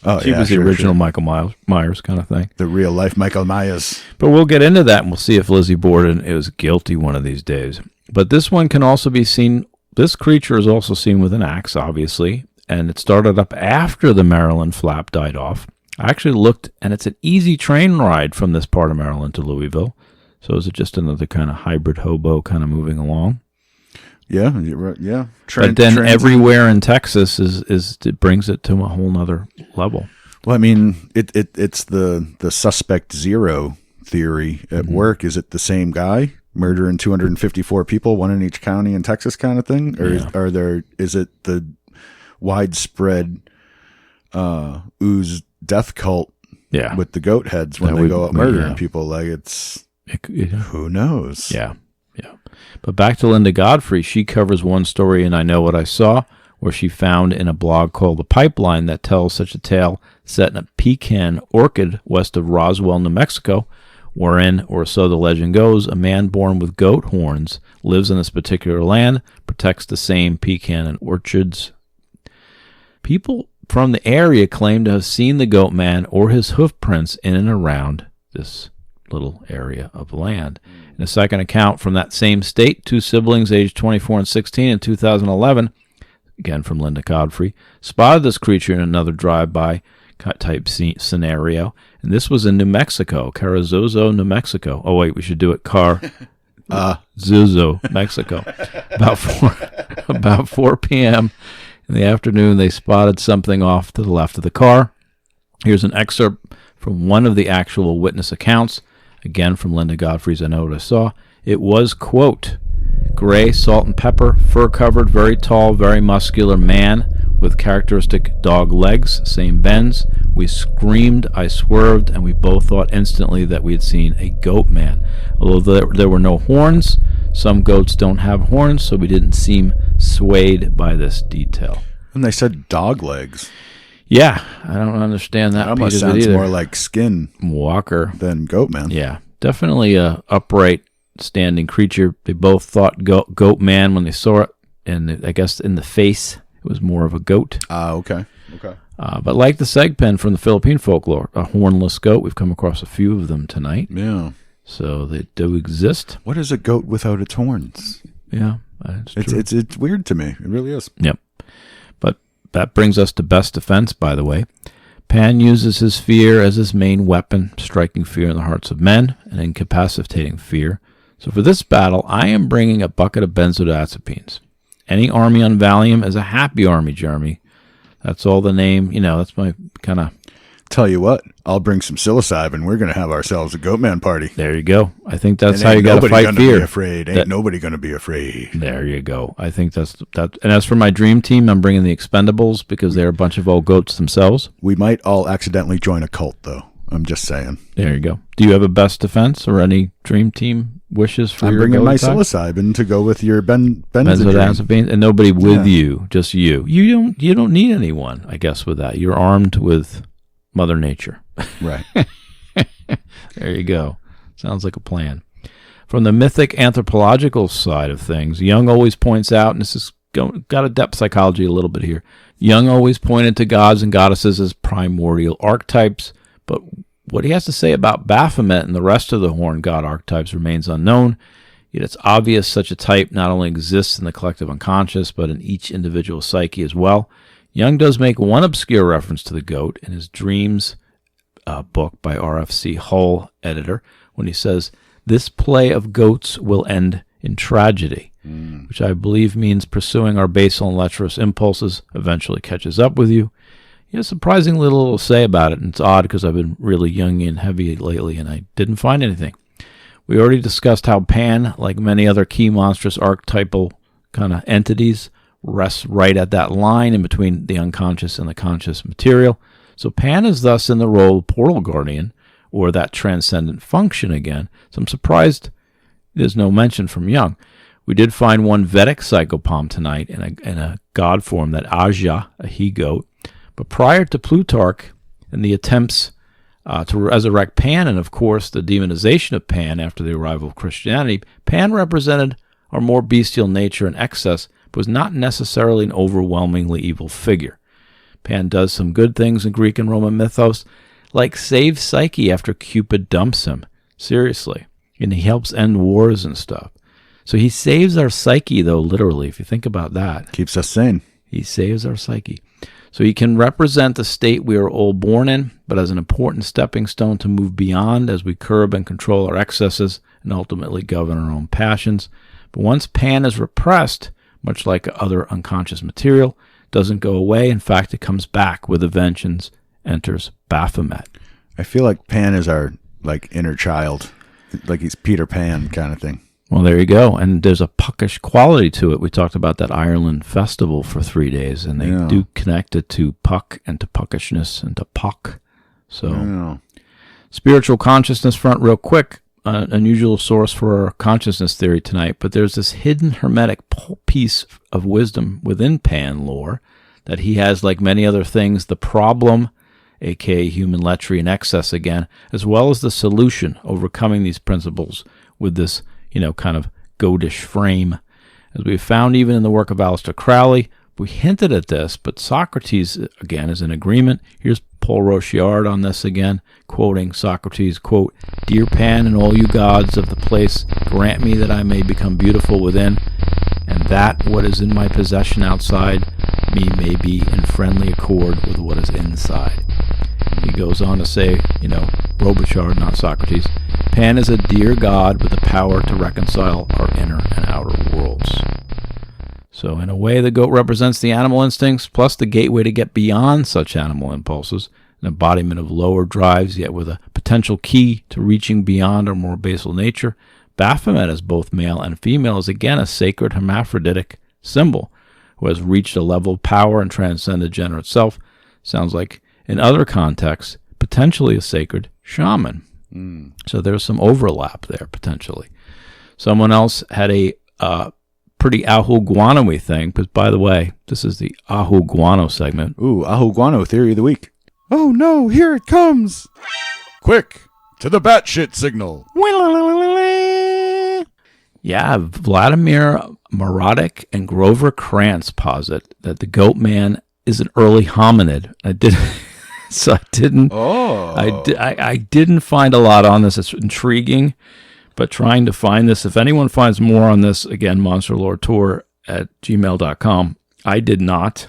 Oh, She was the original Michael Myers kind of thing. The real life Michael Myers. But we'll get into that, and we'll see if Lizzie Borden is guilty one of these days. But this one can also be seen, this creature is also seen with an axe, obviously, and it started up after the Maryland flap died off. I actually looked, and it's an easy train ride from this part of Maryland to Louisville. So is it just another kind of hybrid hobo kind of moving along? Yeah, you're right. Yeah. But then everywhere in Texas is it brings it to a whole nother level. Well, I mean, it's the suspect zero theory at work. Is it the same guy murdering 254 people, one in each county in Texas kind of thing? Or is it the widespread ooze death cult with the goat heads when they go out murdering people? Like who knows? Yeah. But back to Linda Godfrey, she covers one story in I Know What I Saw, where she found in a blog called The Pipeline that tells such a tale set in a pecan orchard west of Roswell, New Mexico, wherein, or so the legend goes, a man born with goat horns lives in this particular land, protects the same pecan and orchards. People from the area claim to have seen the goat man or his hoof prints in and around this little area of land. In a second account from that same state, two siblings aged 24 and 16 in 2011, again from Linda Godfrey, spotted this creature in another drive-by type scenario, and this was in New Mexico, Carrizozo, New Mexico. Oh wait, we should do it Zuzo, Mexico. About 4 p.m. in the afternoon, they spotted something off to the left of the car. Here's an excerpt from one of the actual witness accounts, again from Linda Godfrey's I Know What I Saw. It was, quote, gray, salt and pepper, fur-covered, very tall, very muscular man with characteristic dog legs, same bends. We screamed, I swerved, and we both thought instantly that we had seen a goat man. Although there were no horns, some goats don't have horns, so we didn't seem swayed by this detail. And they said dog legs. Yeah, I don't understand that. That almost sounds more like skin walker than Goatman. Yeah, definitely a upright, standing creature. They both thought goat man when they saw it, and I guess in the face it was more of a goat. Okay. But like the segpen from the Philippine folklore, a hornless goat. We've come across a few of them tonight. Yeah. So they do exist. What is a goat without its horns? Yeah, it's weird to me. It really is. Yep. That brings us to best defense, by the way. Pan uses his fear as his main weapon, striking fear in the hearts of men and incapacitating fear. So for this battle, I am bringing a bucket of benzodiazepines. Any army on Valium is a happy army, Jeremy. That's all the name. That's my kind of... Tell you what, I'll bring some psilocybin. We're going to have ourselves a Goatman party. There you go. I think that's how you got to fight fear. Ain't nobody going to be afraid. There you go. I think that's that. And as for my dream team, I'm bringing the Expendables because they're a bunch of old goats themselves. We might all accidentally join a cult, though. I'm just saying. There you go. Do you have a best defense or any dream team wishes for I'm your bringing my psilocybin to go with your benzodiazepine. And nobody with you, just you. You don't need anyone, I guess, with that. You're armed with Mother Nature. Right. There you go. Sounds like a plan. From the mythic anthropological side of things, Jung always points out, and this is got a depth psychology a little bit here, Jung always pointed to gods and goddesses as primordial archetypes, but what he has to say about Baphomet and the rest of the horned god archetypes remains unknown, yet it's obvious such a type not only exists in the collective unconscious, but in each individual psyche as well. Jung does make one obscure reference to the goat in his Dreams book by R.F.C. Hull, editor, when he says, "This play of goats will end in tragedy," which I believe means pursuing our basal and lecherous impulses eventually catches up with you. He has surprisingly little to say about it, and it's odd because I've been really Jungian heavy lately, and I didn't find anything. We already discussed how Pan, like many other key monstrous archetypal kind of entities, rests right at that line in between the unconscious and the conscious material. So Pan is thus in the role of portal guardian, or that transcendent function again. So I'm surprised there's no mention from Jung. We did find one Vedic psychopomp tonight in a god form, that Aja, a he-goat. But prior to Plutarch and the attempts to resurrect Pan, and of course the demonization of Pan after the arrival of Christianity, Pan represented our more bestial nature and excess, but was not necessarily an overwhelmingly evil figure. Pan does some good things in Greek and Roman mythos, like save Psyche after Cupid dumps him. Seriously. And he helps end wars and stuff. So he saves our psyche, though, literally, if you think about that. Keeps us sane. He saves our psyche. So he can represent the state we are all born in, but as an important stepping stone to move beyond as we curb and control our excesses and ultimately govern our own passions. But once Pan is repressed, much like other unconscious material, doesn't go away. In fact, it comes back with a vengeance, enters Baphomet. I feel like Pan is our inner child, like he's Peter Pan kind of thing. Well, there you go. And there's a puckish quality to it. We talked about that Ireland festival for 3 days, and they do connect it to puck and to puckishness and to puck. So, spiritual consciousness front real quick. Unusual source for our consciousness theory tonight, but there's this hidden hermetic piece of wisdom within Pan lore that he has, like many other things, the problem, aka human lechery and excess again, as well as the solution, overcoming these principles with this kind of goatish frame. As we've found even in the work of Aleister Crowley, we hinted at this, but Socrates, again, is in agreement. Here's Paul Rochard on this again, quoting Socrates, quote, "Dear Pan and all you gods of the place, grant me that I may become beautiful within, and that what is in my possession outside me may be in friendly accord with what is inside." He goes on to say, Rochard, not Socrates, Pan is a dear god with the power to reconcile our inner and outer worlds. So in a way, the goat represents the animal instincts, plus the gateway to get beyond such animal impulses, an embodiment of lower drives, yet with a potential key to reaching beyond our more basal nature. Baphomet, as both male and female, is again a sacred hermaphroditic symbol who has reached a level of power and transcended gender itself. Sounds like, in other contexts, potentially a sacred shaman. So there's some overlap there, potentially. Someone else had a pretty ahu-guano-y thing, because, by the way, this is the ahu-guano segment. Ooh, ahu-guano theory of the week. Oh no, here it comes! Quick, to the batshit signal. Yeah, Vladimir Marotic and Grover Krantz posit that the Goatman is an early hominid. I didn't find a lot on this. It's intriguing, but trying to find this. If anyone finds more on this, again, monsterloretour@gmail.com. I did not.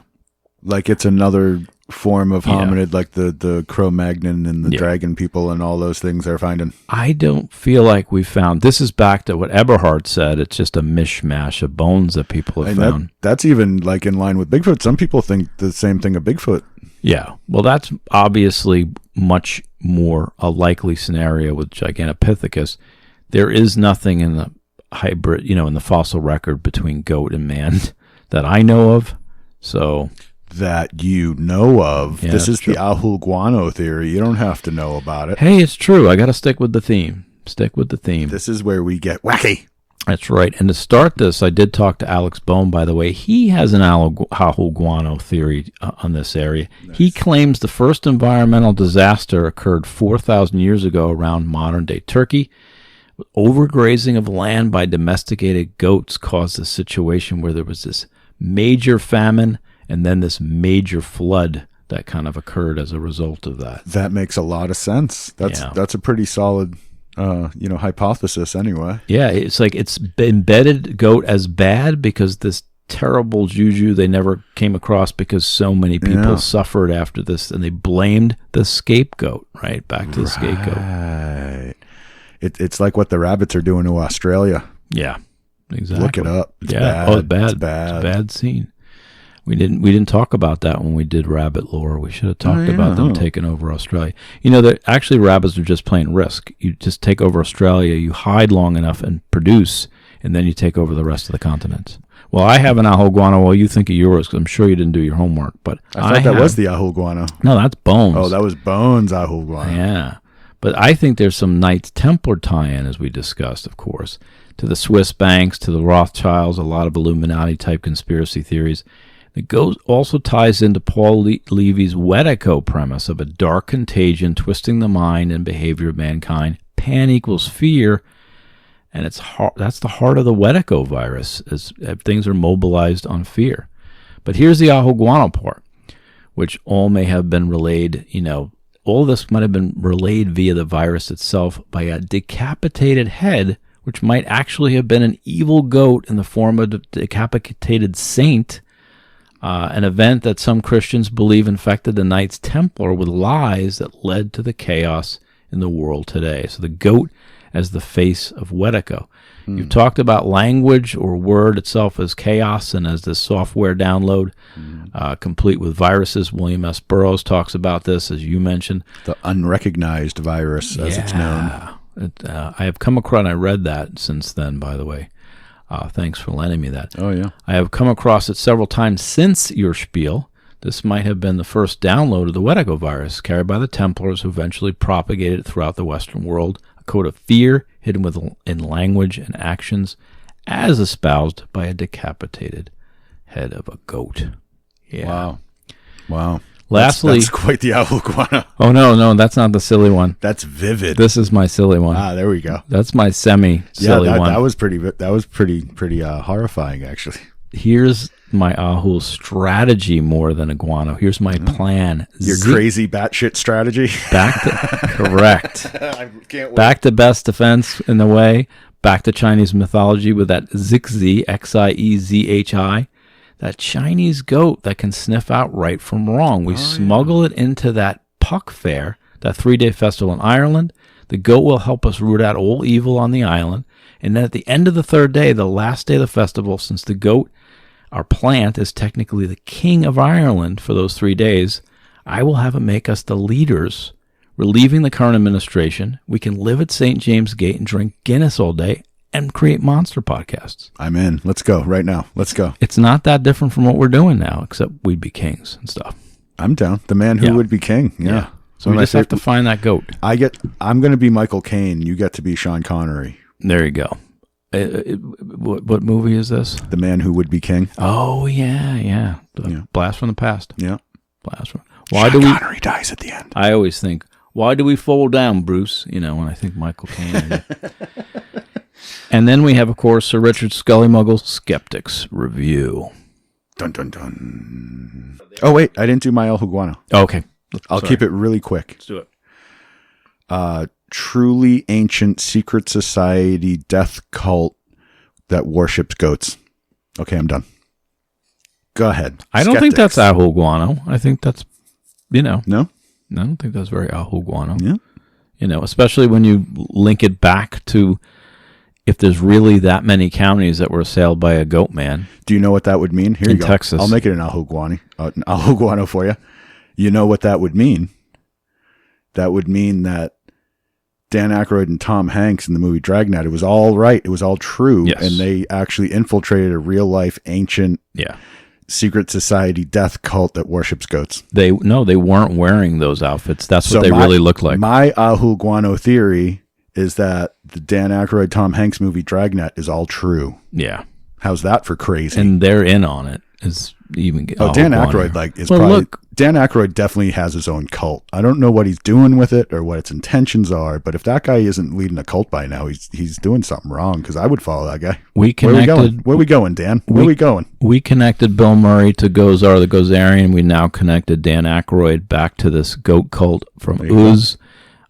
Like it's another form of hominid, like the Cro-Magnon and the dragon people and all those things they're finding. I don't feel like we found. This is back to what Eberhard said. It's just a mishmash of bones that people have found. That's even like in line with Bigfoot. Some people think the same thing of Bigfoot. Yeah. Well, that's obviously much more a likely scenario with Gigantopithecus. There is nothing in the hybrid, in the fossil record between goat and man that I know of. So that you know of. Yeah, this is true. The ahu-guano theory. You don't have to know about it. Hey, it's true. I got to stick with the theme. This is where we get wacky. That's right. And to start this, I did talk to Alex Bohm, by the way. He has an ahu-guano theory on this area. Nice. He claims the first environmental disaster occurred 4,000 years ago around modern-day Turkey. Overgrazing of land by domesticated goats caused a situation where there was this major famine and then this major flood that kind of occurred as a result of that. That makes a lot of sense. That's a pretty solid hypothesis anyway. Yeah, it's like it's embedded goat as bad because this terrible juju they never came across because so many people suffered after this, and they blamed the scapegoat, right? Back to the scapegoat. Right. It's like what the rabbits are doing to Australia. Yeah, exactly. Look it up. It's bad. Oh, it's bad. It's bad. It's a bad scene. We didn't talk about that when we did rabbit lore. We should have talked about them taking over Australia. Actually rabbits are just plain Risk. You just take over Australia, you hide long enough and produce, and then you take over the rest of the continents. Well, I have an ahu-guano while you think of yours, because I'm sure you didn't do your homework. But I thought that was the ahu-guano. No, that's Bones. Oh, that was Bones' ahu-guano. Yeah. But I think there's some Knights Templar tie-in, as we discussed, of course. to the Swiss banks, to the Rothschilds, a lot of Illuminati-type conspiracy theories. It also ties into Paul Levy's Wedico premise of a dark contagion twisting the mind and behavior of mankind. Pan equals fear, and that's the heart of the Wedico virus, as things are mobilized on fear. But here's the Ahu Guano part, which all may have been relayed, all this might have been relayed via the virus itself by a decapitated head, which might actually have been an evil goat in the form of a decapitated saint, an event that some Christians believe infected the Knights Templar with lies that led to the chaos in the world today. So the goat as the face of Wedico. You've talked about language or word itself as chaos and as this software download, complete with viruses. William S. Burroughs talks about this, as you mentioned. The unrecognized virus, as it's known. I have come across, and I read that since then, by the way. Thanks for lending me that. Oh, yeah. I have come across it several times since your spiel. This might have been the first download of the Wedico virus, carried by the Templars, who eventually propagated it throughout the Western world. A code of fear hidden in language and actions, as espoused by a decapitated head of a goat. Yeah. Wow. Lastly, that's quite the Ahu Guano. Oh no, that's not the silly one. That's vivid. This is my silly one. There we go. That's my semi-silly one. That was pretty horrifying, actually. Here's my Ahu strategy more than a guano. Here's my plan. Your crazy batshit strategy. Correct. I can't wait. Back to best defense in the way. Back to Chinese mythology with that Zixi, Xiezhi, that Chinese goat that can sniff out right from wrong. We smuggle it into that Puck Fair, that 3-day festival in Ireland. The goat will help us root out all evil on the island. And then at the end of the third day, the last day of the festival, since the goat, our plant, is technically the king of Ireland for those 3 days, I will have it make us the leaders, relieving the current administration. We can live at St. James Gate and drink Guinness all day and create monster podcasts. I'm in. Let's go right now. Let's go. It's not that different from what we're doing now, except we'd be kings and stuff. I'm down. The man who would be king. Yeah. So we just have to find that goat. I'm going to be Michael Caine. You get to be Sean Connery. There you go. What movie is this? The Man Who Would Be King. Oh, yeah. Blast from the Past. Yeah. Why Sean Connery dies at the end. I always think, why do we fall down, Bruce? When I think Michael Caine. And then we have, of course, Sir Richard Scullymuggle's Skeptics Review. Dun, dun, dun. Oh, wait. I didn't do my El Huguano. Okay. I'll keep it really quick. Let's do it. Truly ancient secret society death cult that worships goats. Okay, I'm done. Go ahead. I don't think that's Ahu Guano. I think that's, No? I don't think that's very Ahu Guano. Yeah. Especially when you link it back to if there's really that many counties that were assailed by a goat man. Do you know what that would mean? Here in you go. Texas. I'll make it an Ahu Guano for you. You know what that would mean? That would mean that Dan Aykroyd and Tom Hanks in the movie Dragnet, it was all right. It was all true. Yes. And they actually infiltrated a real life ancient secret society death cult that worships goats. They weren't wearing those outfits. That's what they really look like. My Ahu Guano theory is that the Dan Aykroyd, Tom Hanks movie Dragnet is all true. Yeah. How's that for crazy? And they're in on it. Is even Dan Aykroyd Dan Aykroyd definitely has his own cult. I don't know what he's doing with it or what its intentions are, but if that guy isn't leading a cult by now, he's doing something wrong, because I would follow that guy. Where are we going, Dan? Where are we going? We connected Bill Murray to Gozar the Gozerian. We now connected Dan Aykroyd back to this goat cult from Uz.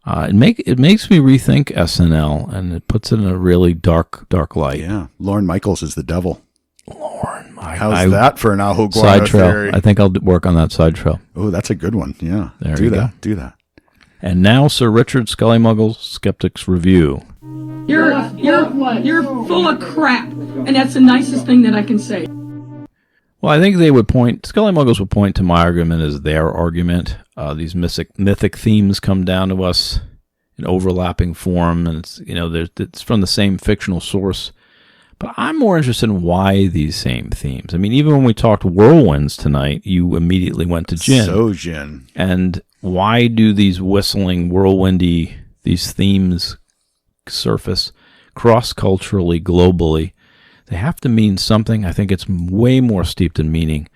It makes me rethink SNL, and it puts it in a really dark light. Yeah, Lorne Michaels is the devil. Lorne, how's that for an Ahu Guano side trail? theory? I think I'll work on that side trail. Oh, that's a good one. Yeah, do that. And now, Sir Richard Scullymuggle's Skeptics Review. You're full of crap, and that's the nicest thing that I can say. Well, I think Scullymuggles would point to my argument as their argument. These mythic themes come down to us in overlapping form, and it's from the same fictional source. But I'm more interested in why these same themes. I mean, even when we talked whirlwinds tonight, you immediately went to Jinn. So Jinn. And why do these whistling, whirlwindy, these themes surface cross-culturally, globally, they have to mean something. I think it's way more steeped in meaning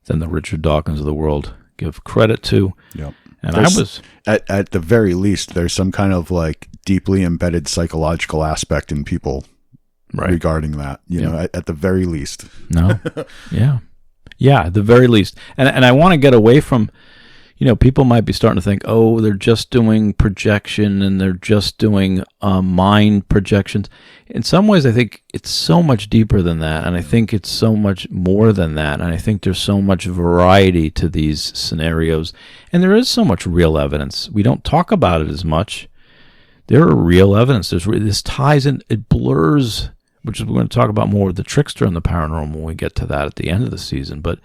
than the Richard Dawkins of the world give credit to. Yep. And There's, I was... At the very least, there's some kind of like deeply embedded psychological aspect in people regarding that, you know, at the very least. No. Yeah. Yeah, at the very least. And I want to get away from, you know, people might be starting to think, oh, they're just doing projection and they're just doing mind projections. In some ways, I think it's so much deeper than that. And I think it's so much more than that. And I think there's so much variety to these scenarios. And there is so much real evidence. We don't talk about it as much. There are real evidence. This ties in, it blurs, which is we're going to talk about more with the trickster and the paranormal when we get to that at the end of the season. But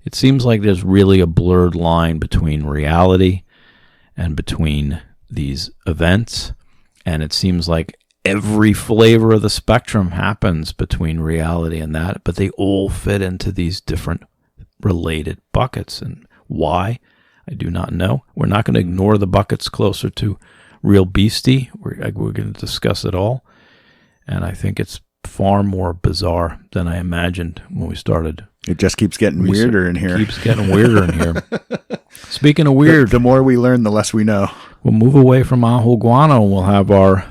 it seems like there's really a blurred line between reality and between these events. And it seems like every flavor of the spectrum happens between reality and that, but they all fit into these different related buckets. And why? I do not know. We're not going to ignore the buckets closer to real beastie. We're going to discuss it all. And I think it's far more bizarre than I imagined when we started. It just keeps getting weirder in here. Keeps getting weirder in here. Speaking of weird, the more we learn, the less we know. We'll move away from Ajo Guano and we'll have our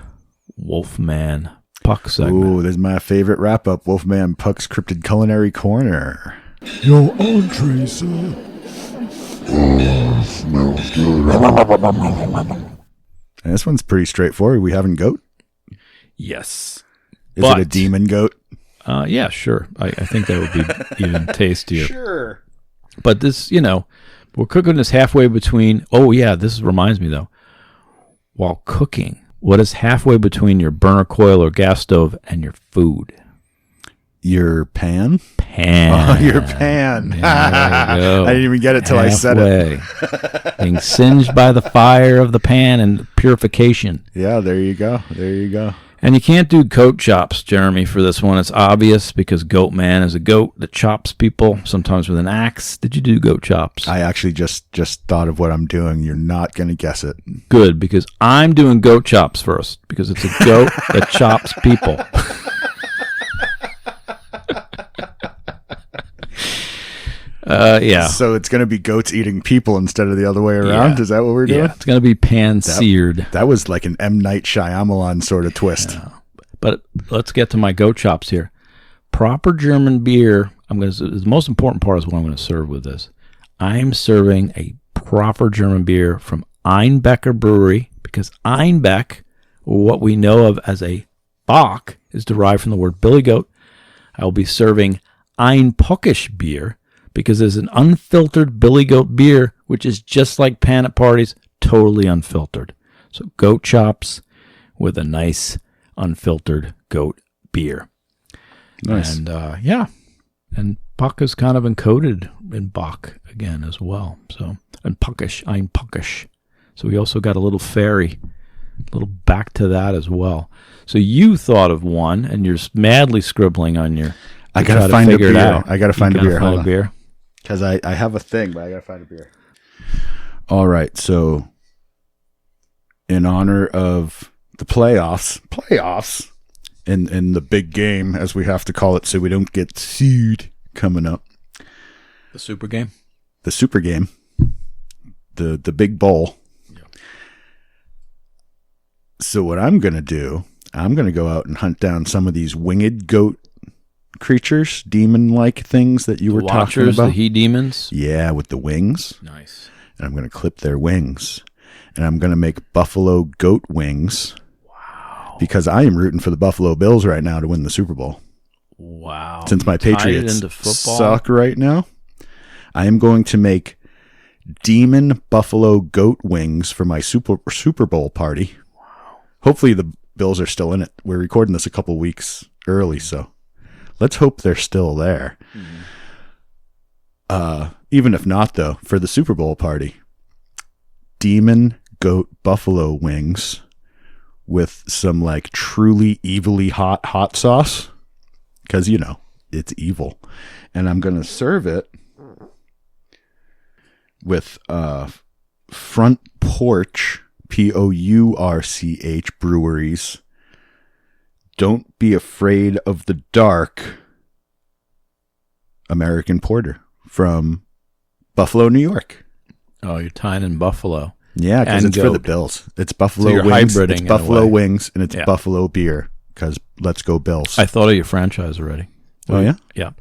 Wolfman Puck segment. Ooh, this is my favorite wrap-up. Wolfman Puck's Cryptid Culinary Corner. Your entree, sir. Smells good. And this one's pretty straightforward. We having goat? Yes. Is it a demon goat? Yeah, sure. I think that would be even tastier. Sure. But this, you know, we're cooking this halfway between. Oh, yeah, this reminds me, though. While cooking, what is halfway between your burner coil or gas stove and your food? Your pan? Pan. Oh, your pan. Yeah, there you go. I didn't even get it till I said it. Being singed by the fire of the pan and purification. Yeah, there you go. There you go. And you can't do goat chops, Jeremy, for this one. It's obvious because Goatman is a goat that chops people, sometimes with an axe. Did you do goat chops? I actually just thought of what I'm doing. You're not going to guess it. Good, because I'm doing goat chops first, because it's a goat that chops people. Yeah. So it's going to be goats eating people instead of the other way around? Yeah. Is that what we're doing? Yeah, it's going to be pan-seared. That was like an M. Night Shyamalan sort of twist. Yeah. But let's get to my goat chops here. Proper German beer. The most important part is what I'm going to serve with this. I'm serving a proper German beer from Einbecker Brewery, because Einbeck, or what we know of as a Bock, is derived from the word billy goat. I will be serving Einpuckish beer, because there's an unfiltered billy goat beer, which is just like pan at parties, totally unfiltered. So goat chops with a nice unfiltered goat beer. Nice. And yeah, and Puck is kind of encoded in Bach again as well. So, and Puckish, I'm Puckish. So we also got a little fairy, a little back to that as well. So you thought of one, and you're madly scribbling on your. I gotta find a beer. I gotta find a beer. Hold on. Because I have a thing, but I gotta find a beer. All right, so in honor of the playoffs, in the big game, as we have to call it, so we don't get sued coming up. The super game? The super game. The big bowl. Yep. So what I'm going to do, I'm going to go out and hunt down some of these winged goat creatures, demon-like things that you were talking about. The he-demons? Yeah, with the wings. Nice. And I'm going to clip their wings. And I'm going to make buffalo goat wings. Wow. Because I am rooting for the Buffalo Bills right now to win the Super Bowl. Wow. Since my Patriots suck right now, I am going to make demon buffalo goat wings for my Super Bowl party. Wow. Hopefully the Bills are still in it. We're recording this a couple weeks early, so let's hope they're still there. Mm-hmm. Even if not, though, for the Super Bowl party, demon goat buffalo wings with some like truly evilly hot sauce, because you know it's evil, and I'm gonna serve it with Front Porch, Pourch Breweries Don't Be Afraid of the Dark American Porter from Buffalo, New York. Oh, you're tying in Buffalo. Yeah, because And it's for the goat. Bills. It's Buffalo So you're wings. hybriding It's in a Buffalo way. wings, and it's Yeah. Buffalo beer. Because let's go Bills. I thought of your franchise already. Oh, yeah? Yeah.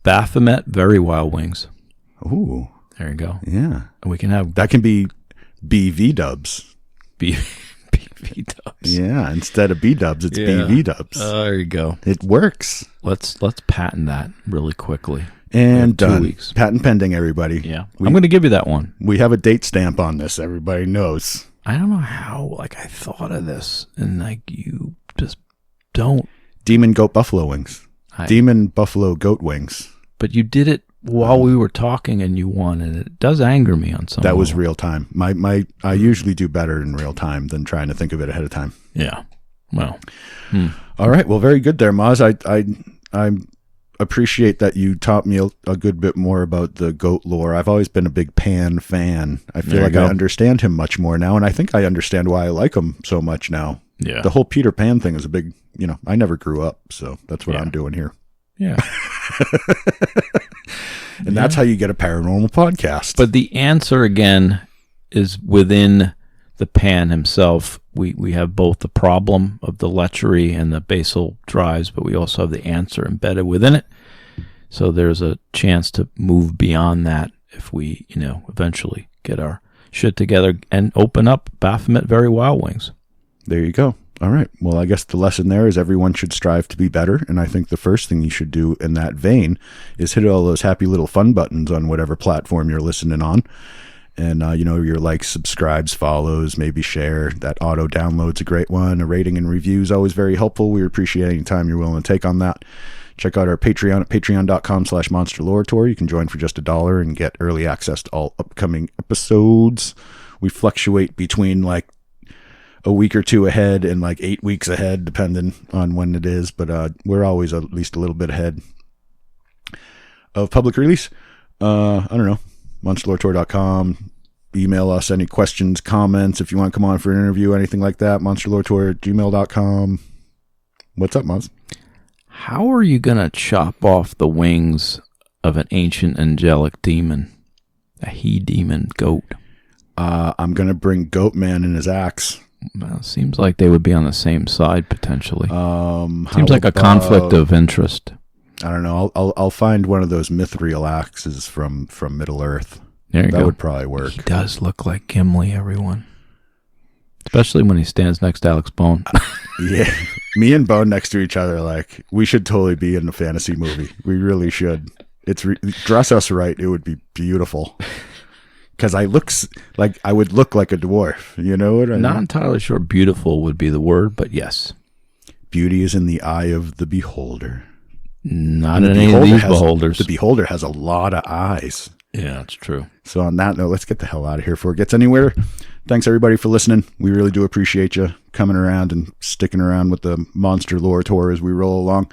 Baphomet, Very Wild Wings. Ooh, There you go. yeah. And we can have That can be BV dubs. BV dubs. Yeah, instead of B dubs, it's Yeah. BV dubs. There you go. It works. Let's patent that really quickly. And 2 done. weeks. Patent pending, everybody. Yeah. We- I'm going to give you that one. We have a date stamp on this. Everybody knows. I don't know how, I thought of this, and, you just don't. Demon Goat Buffalo Wings. Demon Buffalo Goat Wings. But you did it while we were talking, and you won, and it does anger me on some That was level. real time. I usually do better in real time than trying to think of it ahead of time. Yeah. Well. All right. Well, very good there, Maz. I appreciate that you taught me a good bit more about the goat lore. I've always been a big Pan fan. I feel There you like go. I understand him much more now, and I think I understand why I like him so much now. Yeah. The whole Peter Pan thing is a big, I never grew up, so that's what Yeah. I'm doing here. Yeah. And that's how you get a paranormal podcast. But the answer, again, is within the Pan himself. We have both the problem of the lechery and the basal drives, but we also have the answer embedded within it. So there's a chance to move beyond that if we, eventually get our shit together and open up Baphomet Very Wild Wings. There you go. All right. Well, I guess the lesson there is everyone should strive to be better. And I think the first thing you should do in that vein is hit all those happy little fun buttons on whatever platform you're listening on. And, your likes, subscribes, follows, maybe share. That auto download's a great one. A rating and review is always very helpful. We appreciate any time you're willing to take on that. Check out our Patreon at patreon.com/monsterlore tour. You can join for just $1 and get early access to all upcoming episodes. We fluctuate between a week or two ahead and 8 weeks ahead, depending on when it is. But we're always at least a little bit ahead of public release. I don't know. monsterloretour.com. Email us any questions, comments. If you want to come on for an interview, anything like that, monsterloretour@gmail.com. What's up, Moz? How are you going to chop off the wings of an ancient angelic demon, a he-demon goat? I'm going to bring Goatman and his axe. Well, it seems like they would be on the same side, potentially. How Seems like a conflict of interest. I don't know. I'll find one of those mithril axes from Middle Earth. There you That go. would probably work. He does look like Gimli, everyone. Especially when he stands next to Alex Bone. Yeah. Me and Bone next to each other, we should totally be in a fantasy movie. We really should. Dress us right. It would be beautiful. Because I would look like a dwarf. You know what I mean? Not entirely sure beautiful would be the word, but yes. Beauty is in the eye of the beholder. Not And in the any of these has- beholders. The beholder has a lot of eyes. Yeah, that's true. So on that note, let's get the hell out of here before it gets anywhere. Thanks everybody for listening. We really do appreciate you coming around and sticking around with the Monster Lore Tour as we roll along.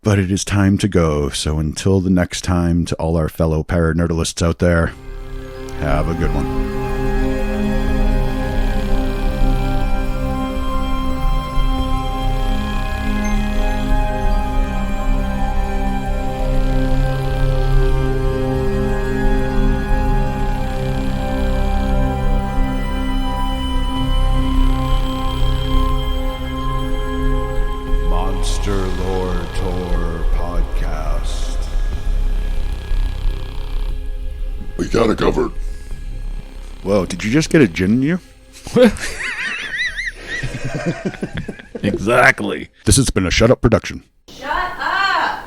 But it is time to go. So until the next time, to all our fellow paranerdalists out there, have a good one. Monster Lore Tour Podcast. We got it covered. Whoa, did you just get a gin in you? Exactly. This has been a Shut Up production. Shut up!